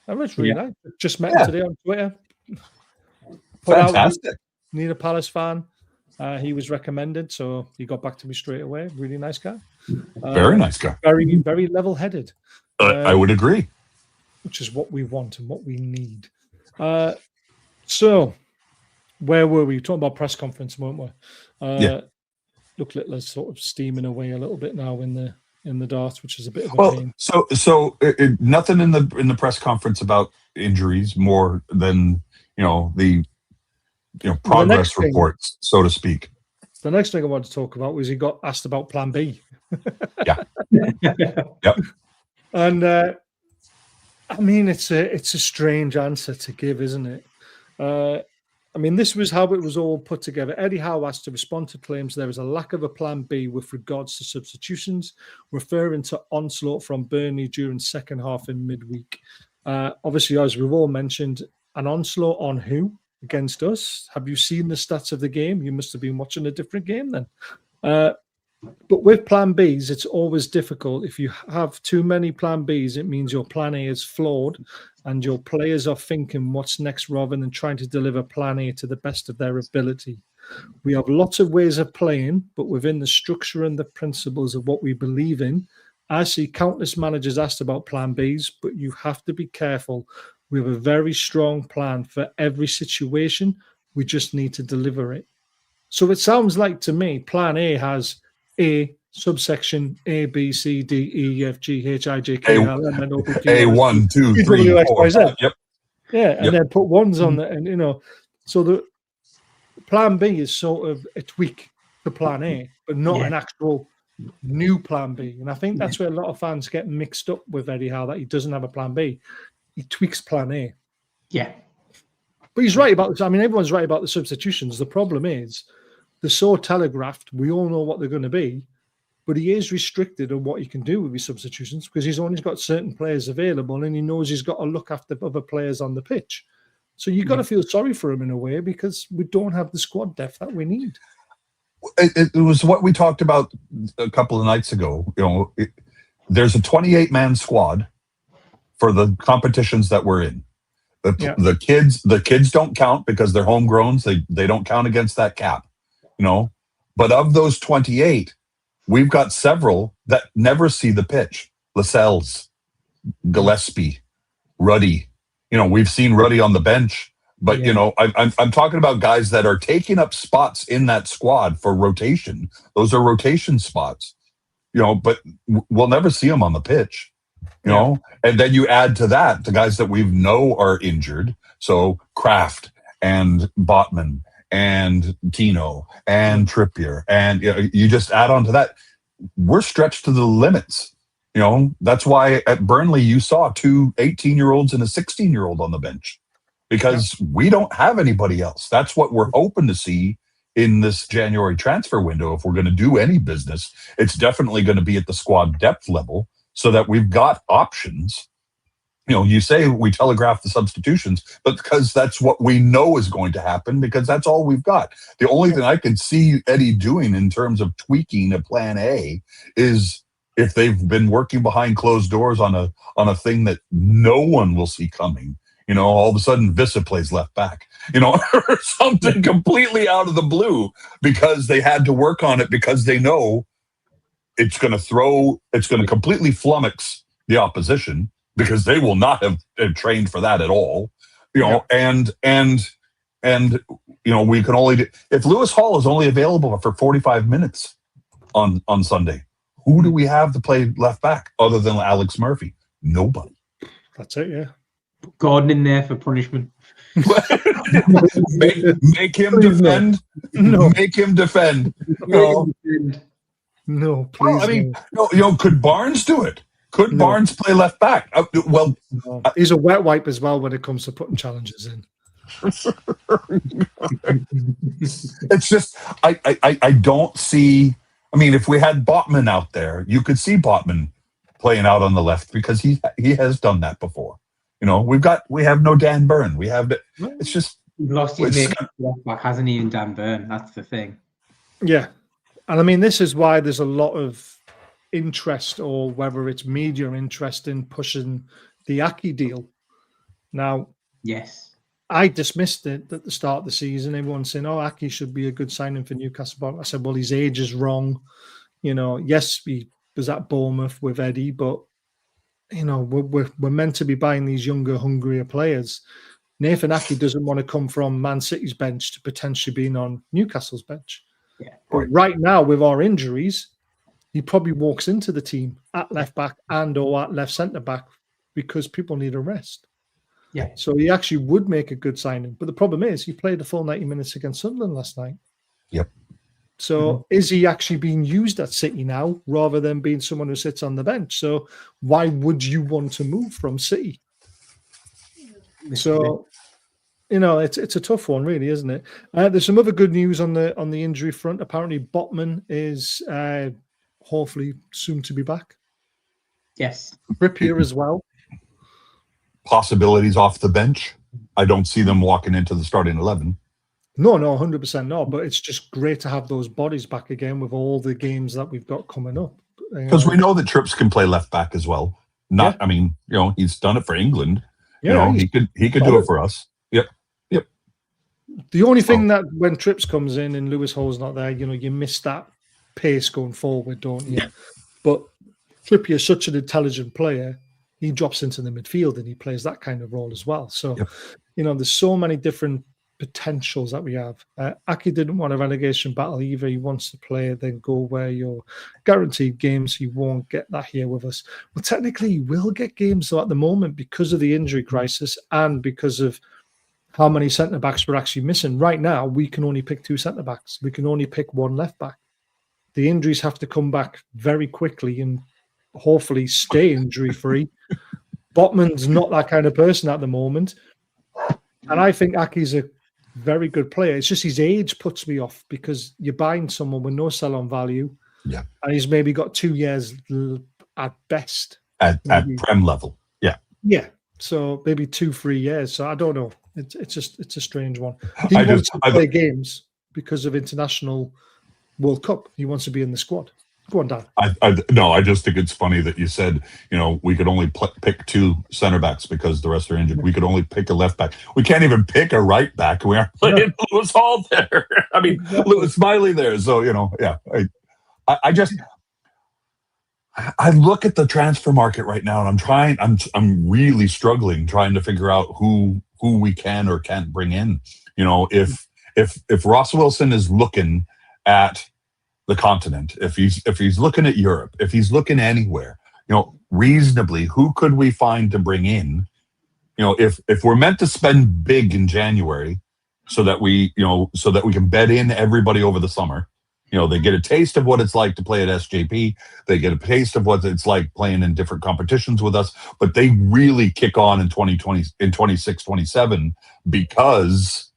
I was really nice. Just met him today on Twitter. put out, Fantastic. need a Palace fan. He was recommended, so he got back to me straight away. Really nice guy. Very nice guy. Very, very level-headed. I would agree. Which is what we want and what we need. So, where were we? Talking about press conference, weren't we? Yeah. Look, Littler's sort of steaming away a little bit now in the darts, which is a bit of a pain. So nothing in the press conference about injuries more than the progress reports, so to speak. The next thing I wanted to talk about was he got asked about Plan B. Yeah. Yep. And I mean, it's a strange answer to give, isn't it? I mean, this was how it was all put together. Eddie Howe asked to respond to claims there is a lack of a Plan B with regards to substitutions, referring to onslaught from Burnley during second half in midweek. Obviously, as we've all mentioned, an onslaught on who? Against us? Have you seen the stats of the game? You must have been watching a different game then. But with Plan Bs, it's always difficult. If you have too many Plan Bs, it means your Plan A is flawed and your players are thinking what's next rather than trying to deliver Plan A to the best of their ability. We have lots of ways of playing, but within the structure and the principles of what we believe in. I see countless managers asked about Plan Bs, but you have to be careful. We have a very strong plan for every situation. We just need to deliver it. So it sounds like to me, Plan A has A, subsection A, B, C, D, E, F, G, H, I, J, K, L, M, N, O, P, Q, A, 1, 2, 3, 4. Yep. Yeah, and Yep. then put ones on the, and so the Plan B is sort of a tweak to Plan A, but not an actual new Plan B. And I think that's where a lot of fans get mixed up with Eddie Howe, that he doesn't have a Plan B. He tweaks Plan A. Yeah. But he's right about this. I mean, everyone's right about the substitutions. The problem is they're so telegraphed. We all know what they're going to be, but he is restricted on what he can do with his substitutions because he's only got certain players available and he knows he's got to look after other players on the pitch. So you've got to feel sorry for him in a way because we don't have the squad depth that we need. It was what we talked about a couple of nights ago. There's a 28-man squad for the competitions that we're in. The kids don't count because they're homegrowns. They don't count against that cap, But of those 28, we've got several that never see the pitch. Lascelles, Gillespie, Ruddy. We've seen Ruddy on the bench, but I'm talking about guys that are taking up spots in that squad for rotation. Those are rotation spots, but we'll never see them on the pitch. And then you add to that the guys that we know are injured. So Kraft and Botman and Tino and Trippier. And you just add on to that. We're stretched to the limits. That's why at Burnley you saw 2 18-year-olds and a 16-year-old on the bench because we don't have anybody else. That's what we're hoping to see in this January transfer window. If we're going to do any business, it's definitely going to be at the squad depth level, so that we've got options. You say we telegraph the substitutions, but because that's what we know is going to happen, because that's all we've got. The only thing I can see Eddie doing in terms of tweaking a Plan A is if they've been working behind closed doors on a thing that no one will see coming. All of a sudden Vissa plays left back, or something completely out of the blue because they had to work on it because they know it's going to completely flummox the opposition because they will not have trained for that at all, and we can only if Lewis Hall is only available for 45 minutes on Sunday, who do we have to play left back other than Alex Murphy? Nobody. That's it. Yeah. Gordon in there for punishment. make him defend. No. Make him defend. No, please. Well, could Barnes do it? Could Barnes play left back? He's a wet wipe as well when it comes to putting challenges in. It's just I don't see. I mean, if we had Botman out there, you could see Botman playing out on the left because he has done that before. We have no Dan Burn. It's just He's lost his name left back, hasn't he? In Dan Burn, that's the thing. Yeah. And I mean, this is why there's a lot of interest, or whether it's media interest, in pushing the Aki deal. Now, yes, I dismissed it at the start of the season. Everyone saying, "Oh, Aki should be a good signing for Newcastle." I said, "Well, his age is wrong. Yes, he was at Bournemouth with Eddie, but we're meant to be buying these younger, hungrier players." Nathan Aki doesn't want to come from Man City's bench to potentially being on Newcastle's bench. Yeah, but right now, with our injuries, he probably walks into the team at left back and or at left centre back because people need a rest. Yeah. So he actually would make a good signing. But the problem is he played the full 90 minutes against Sunderland last night. Yep. So is he actually being used at City now rather than being someone who sits on the bench? So why would you want to move from City? So, it's a tough one, really, isn't it? There's some other good news on the injury front. Apparently, Botman is hopefully soon to be back. Yes. Trippier as well. Possibilities off the bench. I don't see them walking into the starting 11. No, 100% no. But it's just great to have those bodies back again with all the games that we've got coming up. Because we know that Trips can play left back as well. I mean, he's done it for England. Yeah, he could do it for us. Yep. The only thing that when Trips comes in and Lewis Hall's not there, you miss that pace going forward, don't you? Yeah. But Trippier is such an intelligent player. He drops into the midfield and he plays that kind of role as well. So, there's so many different potentials that we have. Aki didn't want a relegation battle either. He wants to play, then go where you're guaranteed games. He won't get that here with us. Well, technically, he will get games though at the moment because of the injury crisis and because of how many centre-backs we're actually missing. Right now, we can only pick 2 centre-backs. We can only pick 1 left-back. The injuries have to come back very quickly and hopefully stay injury-free. Botman's not that kind of person at the moment. And I think Aki's a very good player. It's just his age puts me off because you're buying someone with no sell-on value. Yeah. And he's maybe got 2 years at best. At Prem level. Yeah. Yeah. So maybe 2-3 years. So I don't know. It's a strange one. He wants to play games because of international World Cup. He wants to be in the squad. Go on, Dan. I just think it's funny that you said, we could only pick 2 center backs because the rest are injured. We could only pick a left back. We can't even pick a right back. We aren't playing Lewis Hall there. I mean, Lewis Smiley there. So, I look at the transfer market right now and I'm really struggling trying to figure out who we can or can't bring in. If Ross Wilson is looking at the continent, if he's looking at Europe, if he's looking anywhere, reasonably, who could we find to bring in? If we're meant to spend big in January so that we can bed in everybody over the summer, they get a taste of what it's like to play at SJP. They get a taste of what it's like playing in different competitions with us, but they really kick on in 2020, in 26, 27, because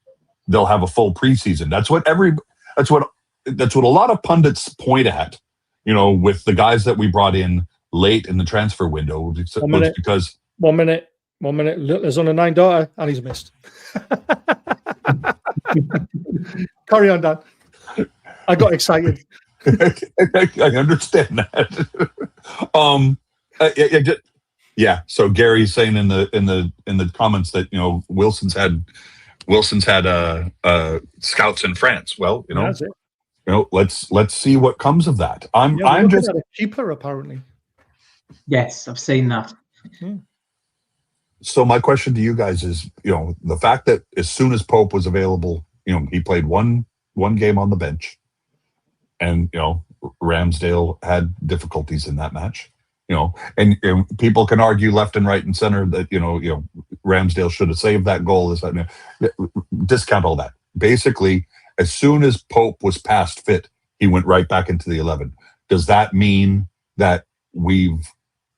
they'll have a full preseason. That's what a lot of pundits point at, with the guys that we brought in late in the transfer window. Because 1 minute. There's on a 9 daughter and he's missed. Carry on, Dan. I got excited. I understand that. So Gary's saying in the comments that Wilson's had scouts in France. Well, That's it. Let's see what comes of that. I'm just at a keeper apparently. Yes, I've seen that. Hmm. So my question to you guys is, the fact that as soon as Pope was available, he played one game on the bench, and Ramsdale had difficulties in that match. And people can argue left and right and center that Ramsdale should have saved that goal. Discount all that. Basically, as soon as Pope was past fit, he went right back into the 11. Does that mean that we've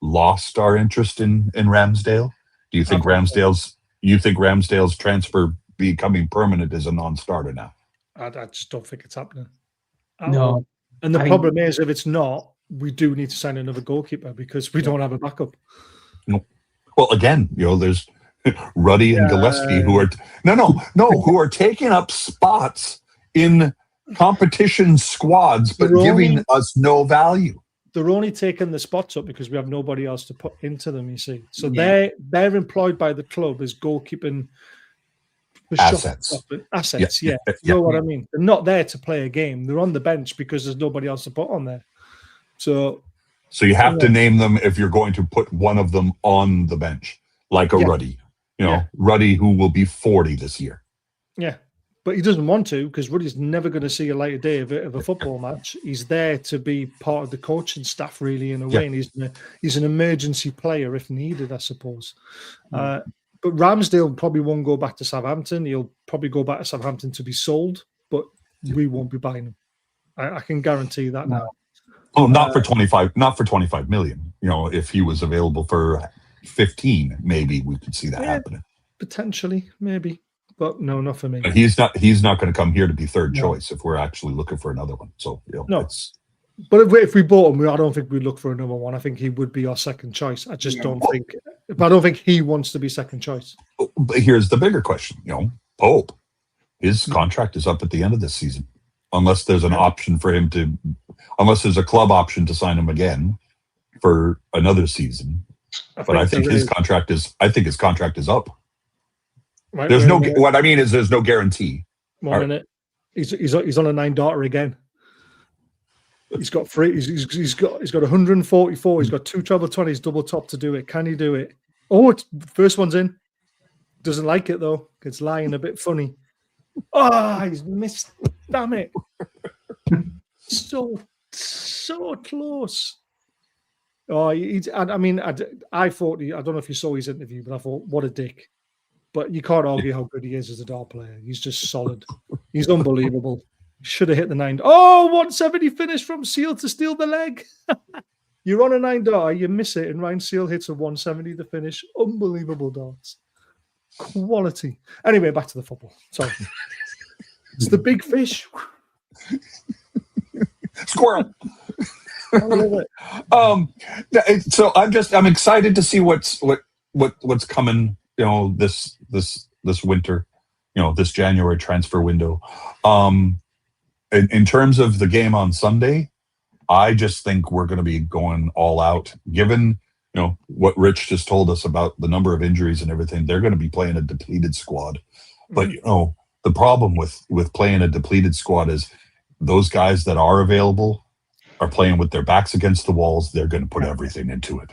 lost our interest in Ramsdale? Do you think Ramsdale's transfer becoming permanent is a non-starter now? I just don't think it's happening. No. And the problem is, if it's not, we do need to sign another goalkeeper because we don't have a backup. No. Well, again, there's Ruddy and Gillespie who are taking up spots in competition squads, but giving us no value. They're only taking the spots up because we have nobody else to put into them, you see. So they're employed by the club as goalkeeping assets. Assets, yeah. You know what I mean? They're not there to play a game. They're on the bench because there's nobody else to put on there. So you have to name them if you're going to put one of them on the bench, like a Ruddy. Ruddy, who will be 40 this year. Yeah. But he doesn't want to, because Ruddy's never going to see a light day of a football match. He's there to be part of the coaching staff, really, in a way. And he's an emergency player if needed, I suppose. But Ramsdale probably won't go back to Southampton. He'll probably go back to Southampton to be sold, but we won't be buying him. I can guarantee that now. Oh, not for 25 million. If he was available for 15, maybe we could see that happening. Potentially, maybe. But no, not for me. But he's not going to come here to be third choice if we're actually looking for another one. So no. But if we bought him, I don't think we'd look for another one. I think he would be our second choice. I just don't think. But I don't think he wants to be second choice. But here's the bigger question. Pope, his contract is up at the end of this season, unless there's an option for him to, unless there's a club option to sign him again for another season. I think his contract is up. Right, there's no. What I mean is, there's no guarantee. 1 minute. He's on a 9-darter again. He's got 3. He's got 144. He's got 2 treble 20s, double top to do it. Can he do it? Oh, first one's in. Doesn't like it though. It's lying a bit funny. He's missed. Damn it! So close. I thought. I don't know if you saw his interview, but I thought, what a dick. But you can't argue how good he is as a dart player. He's just solid. He's unbelievable. Should have hit the 9. 170 finish from Seal to steal the leg. You're on a 9-darter, you miss it, and Ryan Seal hits a 170 to finish. Unbelievable darts. Quality. Anyway, back to the football. Sorry. It's the big fish. Squirrel. I love it. So I'm excited to see what's coming. This winter, this January transfer window. In terms of the game on Sunday, I just think we're going to be going all out. Given what Rich just told us about the number of injuries and everything, they're going to be playing a depleted squad. But the problem with playing a depleted squad is those guys that are available are playing with their backs against the walls. They're going to put everything into it.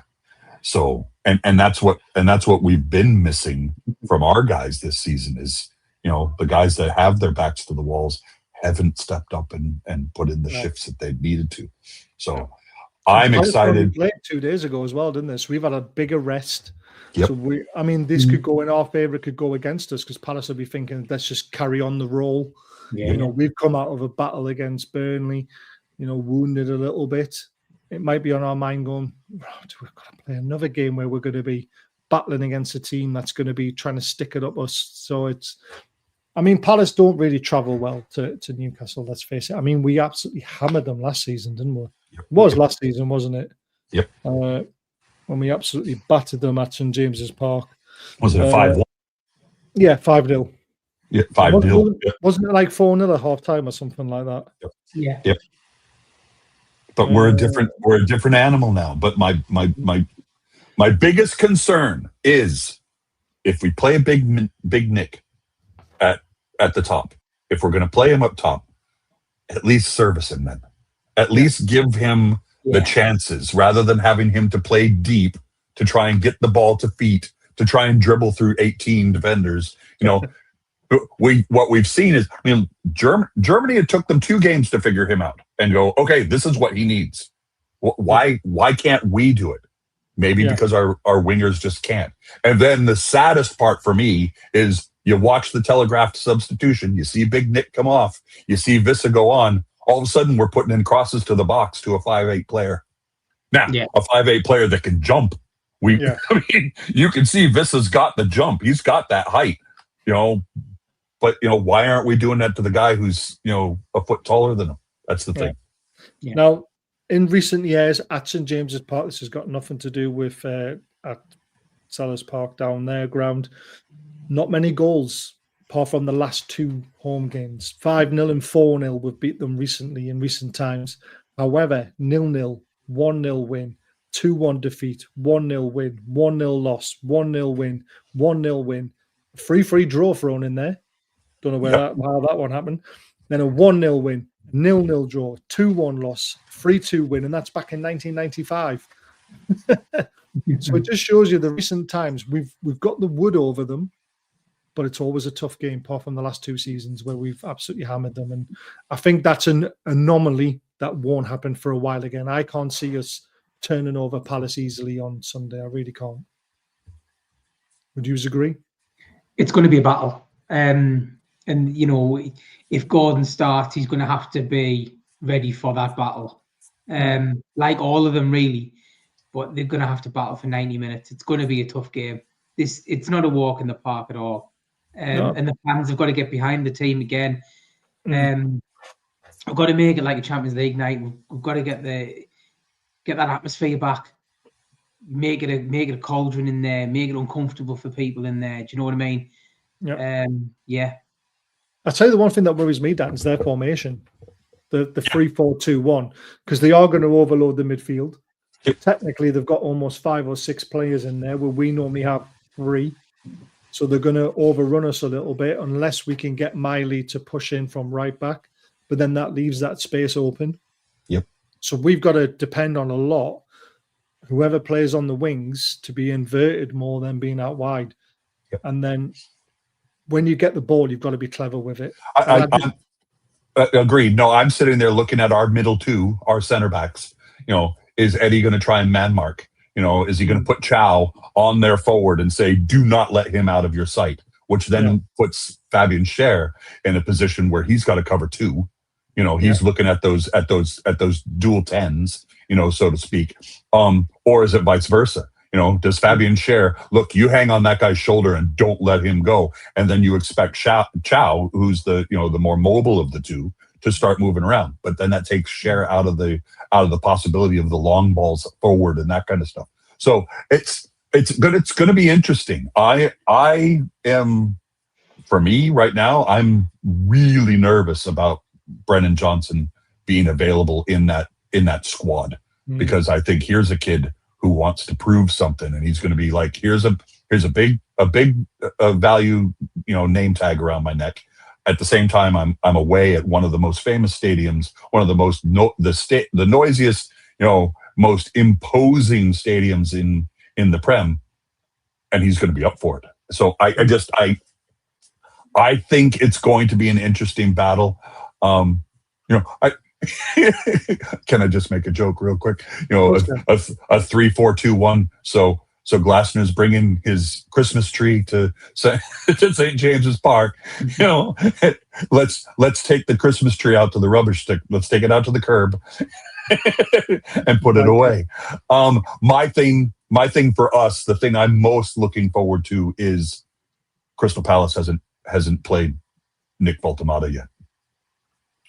So, and that's what we've been missing from our guys this season is, the guys that have their backs to the walls haven't stepped up and put in the shifts that they needed to. So I'm excited. Played 2 days ago as well, didn't this? We've had a bigger rest. Yep. So this could go in our favor, it could go against us because Palace will be thinking, let's just carry on the roll. Yeah. We've come out of a battle against Burnley, wounded a little bit. It might be on our mind going, we've got to play another game where we're going to be battling against a team that's going to be trying to stick it up us. So Palace don't really travel well to Newcastle, let's face it. We absolutely hammered them last season, didn't we? Yep. It was last season, wasn't it? Yep. When we absolutely battered them at St James's Park. Was it a 5-1? Yeah, 5-0. Yeah, 5-0. Wasn't it like 4-0 at half-time or something like that? Yep. Yeah. Yep. But we're a different animal now. But my biggest concern is if we play a big Nick at the top, if we're going to play him up top, at least service him then. At least give him the chances rather than having him to play deep to try and get the ball to feet, to try and dribble through 18 defenders. What we've seen is, Germany, it took them 2 games to figure him out and go, okay, this is what he needs. Why can't we do it? Maybe because our wingers just can't. And then the saddest part for me is you watch the telegraphed substitution, you see Big Nick come off, you see Vissa go on, all of a sudden we're putting in crosses to the box to a 5'8" player. Now, a 5'8" player that can jump. You can see Vissa's got the jump. He's got that height, But, why aren't we doing that to the guy who's, a foot taller than him? That's the thing. Yeah. Now, in recent years, at St James's Park, this has got nothing to do with at Sellers Park down their ground. Not many goals, apart from the last 2 home games. 5-0 and 4-0, we've beat them recently in recent times. However, 0-0, 1-0 win, 2-1 defeat, 1-0 win, 1-0 loss, 1-0 win, 1-0 win. free draw thrown in there. Don't know how that one happened. Then a 1-0 win, 0-0 draw, 2-1 loss, 3-2 win, and that's back in 1995. So it just shows you the recent times we've got the wood over them, but it's always a tough game, apart from the last 2 seasons where we've absolutely hammered them. And I think that's an anomaly that won't happen for a while again. I can't see us turning over Palace easily on Sunday. I really can't. Would you agree? It's going to be a battle. And, you know, if Gordon starts, he's going to have to be ready for that battle. Like all of them, really. But they're going to have to battle for 90 minutes. It's going to be a tough game. It's not a walk in the park at all. No. And the fans have got to get behind the team again. We've got to make it like a Champions League night. We've got to get that atmosphere back. Make it a cauldron in there. Make it uncomfortable for people in there. Do you know what I mean? Yeah. I'll tell you the one thing that worries me, Dan, is their formation. The 3-4-2-1, because they are going to overload the midfield. Technically, they've got almost 5 or 6 players in there where we normally have 3. So they're going to overrun us a little bit unless we can get Miley to push in from right back. But then that leaves that space open. Yep. So we've got to depend on a lot, whoever plays on the wings, to be inverted more than being out wide. Yep. And then when you get the ball, you've got to be clever with it. I agreed. No, I'm sitting there looking at our middle 2, our center backs. You know, is Eddie going to try and man mark? You know, is he going to put Chow on their forward and say, do not let him out of your sight, which then puts Fabian Schär in a position where he's got to cover 2. You know, he's looking at those dual 10s, you know, so to speak. Or is it vice versa? You know, does Fabian Schär, look, you hang on that guy's shoulder and don't let him go. And then you expect Chow, who's the more mobile of the 2, to start moving around. But then that takes Schär out of the possibility of the long balls forward and that kind of stuff. So it's going to be interesting. I am, for me right now, I'm really nervous about Brennan Johnson being available in that squad, because I think here's a kid who wants to prove something, and he's going to be like, here's a big value, you know, name tag around my neck. At the same time, I'm away at one of the most famous stadiums, one of the most the noisiest, you know, most imposing stadiums in the Prem, and he's going to be up for it. So I think it's going to be an interesting battle. You know, can I just make a joke real quick? You know, a 3-4-2-1. So Glasner's bringing his Christmas tree to St. James's Park. You know, let's take the Christmas tree out to the rubbish stick. Let's take it out to the curb and put it away. My thing for us, the thing I'm most looking forward to is Crystal Palace hasn't played Nick Woltemade yet,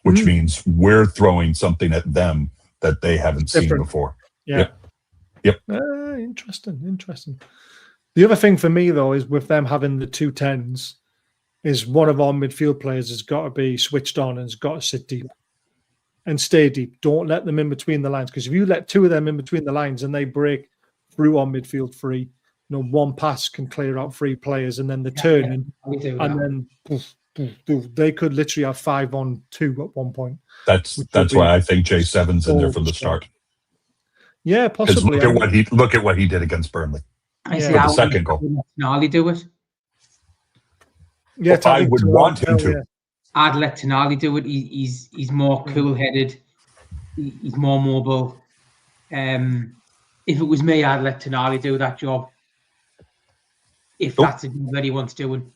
which means we're throwing something at them that they haven't seen before. Yeah. Yep. Interesting. The other thing for me, though, is with them having the 2 10s, is one of our midfield players has got to be switched on and has got to sit deep and stay deep. Don't let them in between the lines, because if you let 2 of them in between the lines and they break through on midfield free, you know, one pass can clear out 3 players, and then the turn, and then poof, they could literally have 5-on-2 at one point. That's why I think J7's in there from the start. Yeah, possibly. Look at what he did against Burnley. I see the second goal. Tonali do it. Yeah, I would want him to. Yeah. I'd let Tonali do it. He's more cool-headed. He's more mobile. If it was me, I'd let Tonali do that job. If that's a job that he wants doing.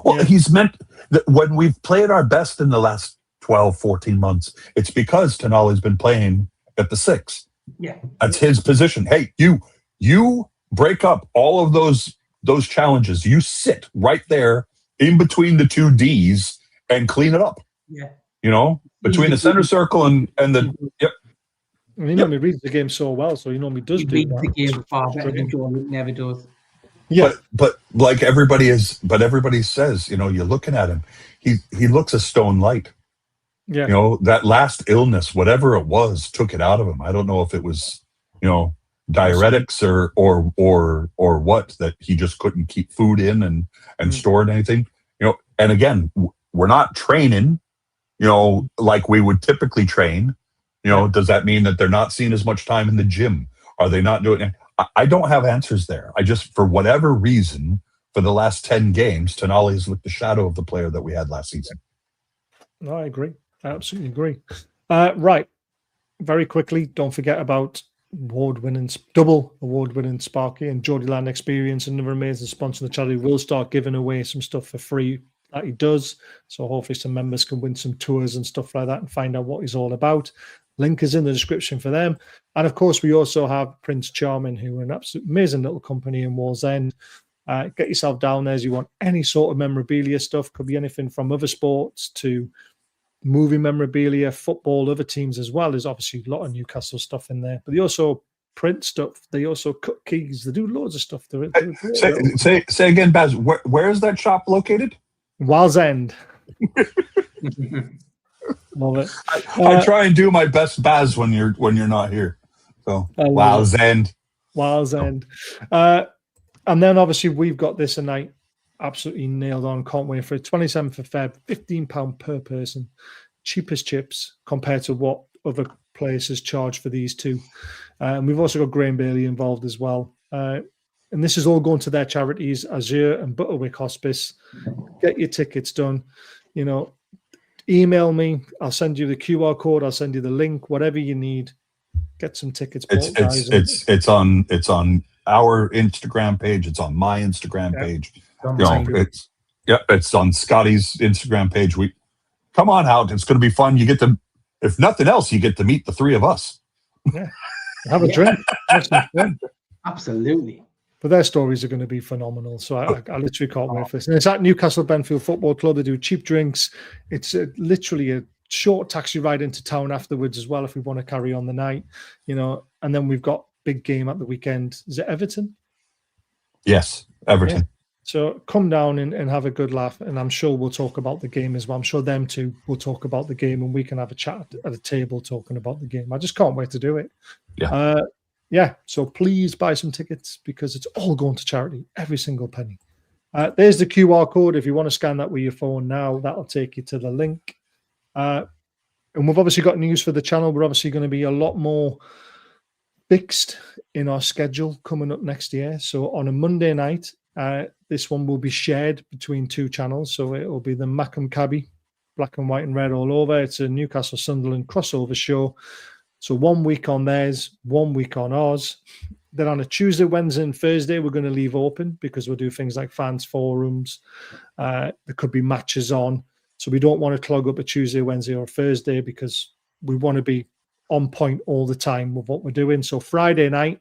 Well, he's meant that when we've played our best in the last 12, 14 months, it's because Tonali's been playing at the 6. Yeah. That's his position. Hey, you break up all of those challenges. You sit right there in between the 2 Ds and clean it up. Yeah. You know, between the center circle and the And he normally reads the game so well, so he normally does do that. The game far better than Jordan never does. Yeah, but like everybody says, you know, you're looking at him. He looks a stone light. Yeah. You know, that last illness, whatever it was, took it out of him. I don't know if it was, you know, diuretics or what, that he just couldn't keep food in and store anything. And again, we're not training, like we would typically train. Does that mean that they're not seeing as much time in the gym? Are they not doing it? I don't have answers there. I just, for whatever reason, for the last 10 games, Tonali has looked the shadow of the player that we had last season. No, I agree. I absolutely agree. Right. Very quickly, don't forget about double award-winning Sparky and Geordie Land Experience, and another amazing sponsor of the charity. We'll start giving away some stuff for free that he does. So hopefully some members can win some tours and stuff like that and find out what he's all about. Link is in the description for them. And of course, we also have Prince Charming, who are an absolute amazing little company in Wallsend. Get yourself down there as you want any sort of memorabilia stuff. Could be anything from other sports to movie memorabilia, football, other teams as well. There's obviously a lot of Newcastle stuff in there, but they also print stuff. They also cut keys. They do loads of stuff. Say again, Baz. Where is that shop located? Wallsend. Love it. I try and do my best, Baz, when you're not here. So Wallsend. And then obviously we've got this tonight. Absolutely nailed on. Can't wait for it. 27th of Feb, £15 per person. Cheapest chips compared to what other places charge for these two. And we've also got Graham Bailey involved as well. And this is all going to their charities, Azure and Butterwick Hospice. Get your tickets done. Email me. I'll send you the QR code. I'll send you the link, whatever you need. Get some tickets. It's on our Instagram page. It's on my Instagram page. It's on Scotty's Instagram page. Come on out. It's going to be fun. You get to, if nothing else, you get to meet the three of us. Yeah, have a drink. Absolutely. But their stories are going to be phenomenal. So I literally can't wait for this. And it's at Newcastle Benfield Football Club. They do cheap drinks. It's literally a short taxi ride into town afterwards as well if we want to carry on the night. And then we've got big game at the weekend. Is it Everton? Yes, Everton. Yeah. So come down and have a good laugh, and I'm sure we'll talk about the game as well. I'm sure them two will talk about the game, and we can have a chat at a table talking about the game. I just can't wait to do it. Yeah. So please buy some tickets because it's all going to charity, every single penny. There's the QR code. If you want to scan that with your phone now, that'll take you to the link. And we've obviously got news for the channel. We're obviously going to be a lot more fixed in our schedule coming up next year. So on a Monday night, this one will be shared between two channels. So it will be the Mackham Cabby, black and white and red all over. It's a Newcastle Sunderland crossover show. So 1 week on theirs, 1 week on ours. Then on a Tuesday, Wednesday, and Thursday, we're going to leave open because we'll do things like fans forums. There could be matches on. So we don't want to clog up a Tuesday, Wednesday, or Thursday because we want to be on point all the time with what we're doing. So Friday night,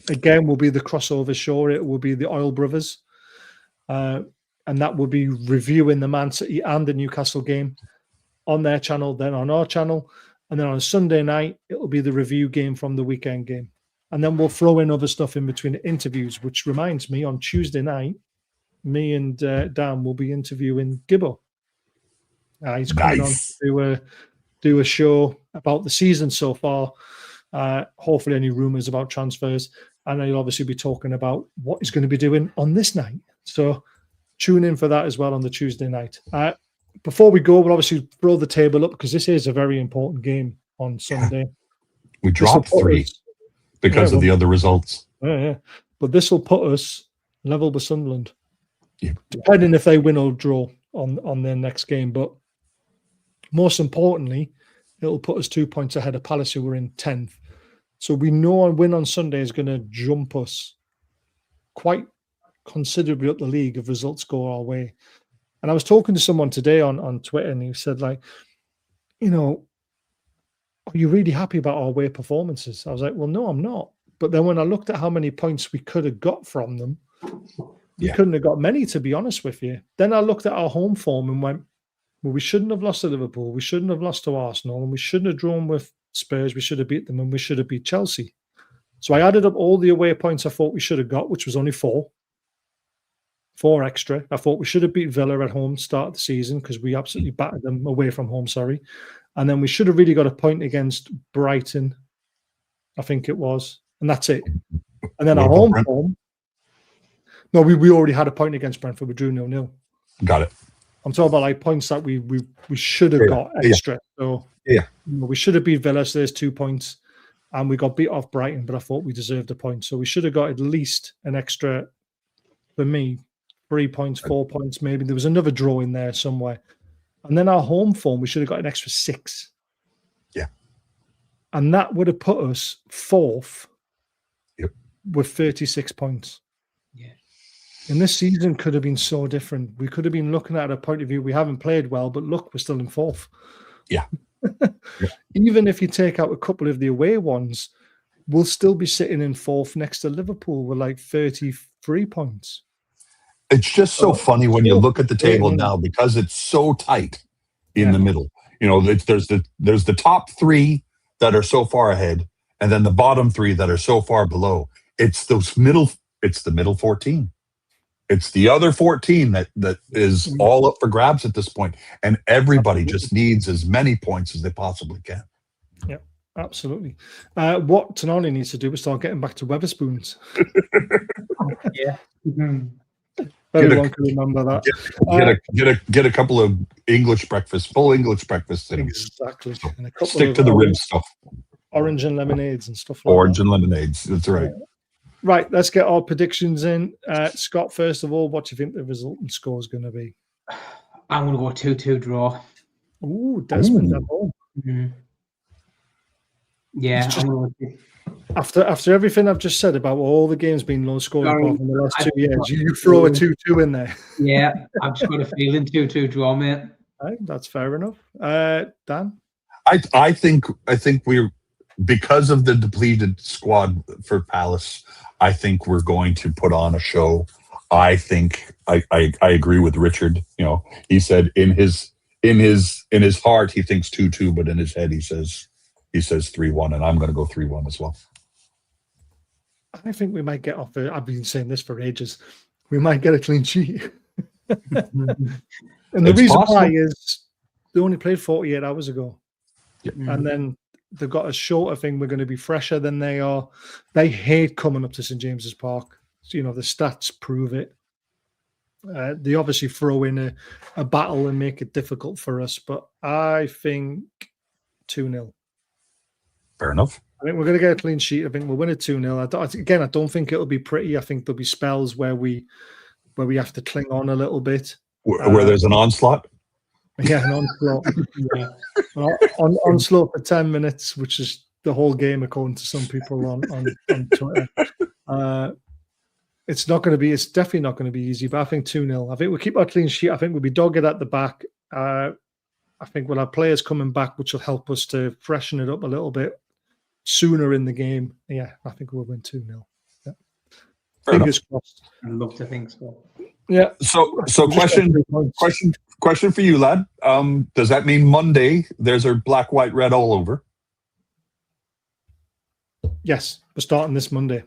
again, will be the crossover show. It will be the Oil Brothers. And that will be reviewing the Man City and the Newcastle game on their channel, then on our channel. And then on Sunday night, it will be the review game from the weekend game. And then we'll throw in other stuff in between the interviews, which reminds me, on Tuesday night, me and Dan will be interviewing Gibbo. He's coming on to do a show about the season so far. Hopefully any rumours about transfers. And he'll obviously be talking about what he's going to be doing on this night. So tune in for that as well on the Tuesday night. Before we go, we'll obviously throw the table up because this is a very important game on Sunday. We dropped 3 because of the other results. Yeah. But this will put us level with Sunderland, depending if they win or draw on their next game. But most importantly, it'll put us 2 points ahead of Palace, who were in 10th. So we know a win on Sunday is going to jump us quite considerably up the league if results go our way. And I was talking to someone today on Twitter, and he said, like, are you really happy about our away performances? I was like, well, no, I'm not. But then when I looked at how many points we could have got from them, we couldn't have got many, to be honest with you. Then I looked at our home form and went, well, we shouldn't have lost to Liverpool. We shouldn't have lost to Arsenal. And we shouldn't have drawn with Spurs. We should have beat them, and we should have beat Chelsea. So I added up all the away points I thought we should have got, which was only 4 extra. I thought we should have beat Villa at home start of the season because we absolutely battered them away from home, And then we should have really got a point against Brighton, I think it was. and that's it. And then our home form. No, we already had a point against Brentford. We drew 0-0. Got it. I'm talking about like points that we should have got extra. So we should have beat Villa. So there's 2 points, and we got beat off Brighton, but I thought we deserved a point. So we should have got at least an extra. For me, 3 points, 4 points, maybe. There was another draw in there somewhere. And then our home form, we should have got an extra 6. Yeah. And that would have put us 4th with 36 points. Yeah. And this season could have been so different. We could have been looking at a point of view, we haven't played well, but look, we're still in 4th. Yeah. Even if you take out a couple of the away ones, we'll still be sitting in 4th next to Liverpool with like 33 points. It's just so funny when you look at the table now because it's so tight in the middle. You know, there's the top 3 that are so far ahead, and then the bottom 3 that are so far below. It's those middle. It's the middle 14. It's the other 14 that is all up for grabs at this point, and everybody just needs as many points as they possibly can. Yeah. Absolutely. What Tonali needs to do is start getting back to Weatherspoons. Yeah. Mm-hmm. Everyone can remember that. Get a couple of English breakfast, full English breakfast things. Exactly. And a couple Stick to the rib stuff. Orange and lemonades and stuff like Orange that. and lemonades. That's right. Right, let's get our predictions in. Scott, first of all, what do you think the resultant score is going to be? I'm going to go 2-2 draw. Ooh, Desmond at home. Mm-hmm. Yeah, after everything I've just said about all the games being low scoring in the last 2 years, you throw a 2-2 in there. Yeah, I've just got a feeling 2-2 draw, mate. Right, that's fair enough. Dan? I think we're, because of the depleted squad for Palace, I think we're going to put on a show. I think I agree with Richard. You know, he said in his heart he thinks 2-2, but in his head he says 3-1, and I'm going to go 3-1 as well. I think we might get off. I've been saying this for ages. We might get a clean sheet. And the reason why is they only played 48 hours ago. Yep. And then they've got a shorter thing. We're going to be fresher than they are. They hate coming up to St. James's Park. So, you know, the stats prove it. They obviously throw in a battle and make it difficult for us. But I think 2-0. Fair enough. I think we're going to get a clean sheet. I think we'll win it 2-0. I don't think it'll be pretty. I think there'll be spells where we have to cling on a little bit. Where there's an onslaught? Yeah, an onslaught. Onslaught for 10 minutes, which is the whole game, according to some people on Twitter. It's definitely not going to be easy, but I think 2-0. I think we'll keep our clean sheet. I think we'll be dogged at the back. I think we'll have players coming back, which will help us to freshen it up a little bit sooner in the game. Yeah, I think we'll win 2-0. Yeah. Fingers crossed. I'd love to think so. Yeah. So question for you, lad. Does that mean Monday there's a black, white, red all over? Yes, we're starting this Monday.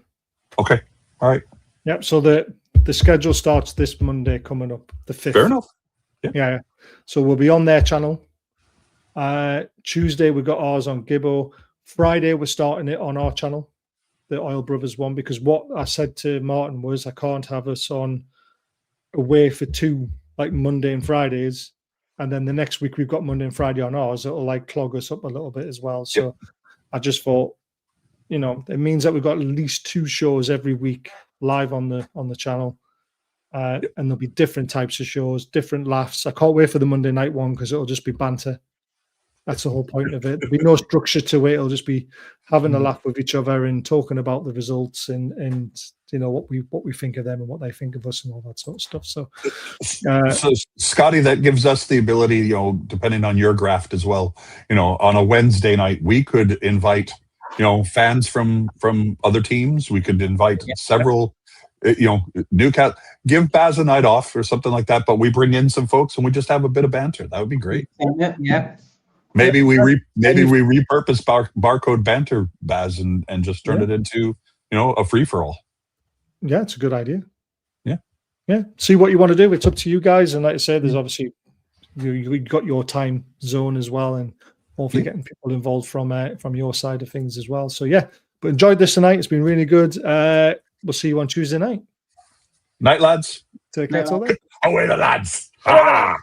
Okay. All right. Yep. So the schedule starts this Monday coming up, the 5th. Fair enough. Yeah. So we'll be on their channel. Tuesday we got ours on Gibbo. Friday we're starting it on our channel, the Oil Brothers one, because what I said to Martin was I can't have us on away for 2 like Monday and Fridays, and then the next week we've got Monday and Friday on ours. It'll like clog us up a little bit as well. So I just thought, you know, it means that we've got at least 2 shows every week live on the channel. And there'll be different types of shows, different laughs. I can't wait for the Monday night one because it'll just be banter. That's the whole point of it. There'll be no structure to it. It'll just be having a laugh with each other and talking about the results and you know what we think of them and what they think of us and all that sort of stuff. So Scotty, that gives us the ability, you know, depending on your graft as well, you know, on a Wednesday night we could invite, you know, fans from other teams. We could invite several. You know, Newcastle, give Baz a night off or something like that, but we bring in some folks and we just have a bit of banter. That would be great. Yeah. Maybe we repurpose barcode banter, Baz, and just turn it into, you know, a free for all. Yeah, it's a good idea. Yeah. See what you want to do. It's up to you guys. And like I said, there's obviously you got your time zone as well, and hopefully getting people involved from your side of things as well. So yeah, But enjoyed this tonight. It's been really good. We'll see you on Tuesday night. Night, lads. Take care till then. Away the lads. Ah!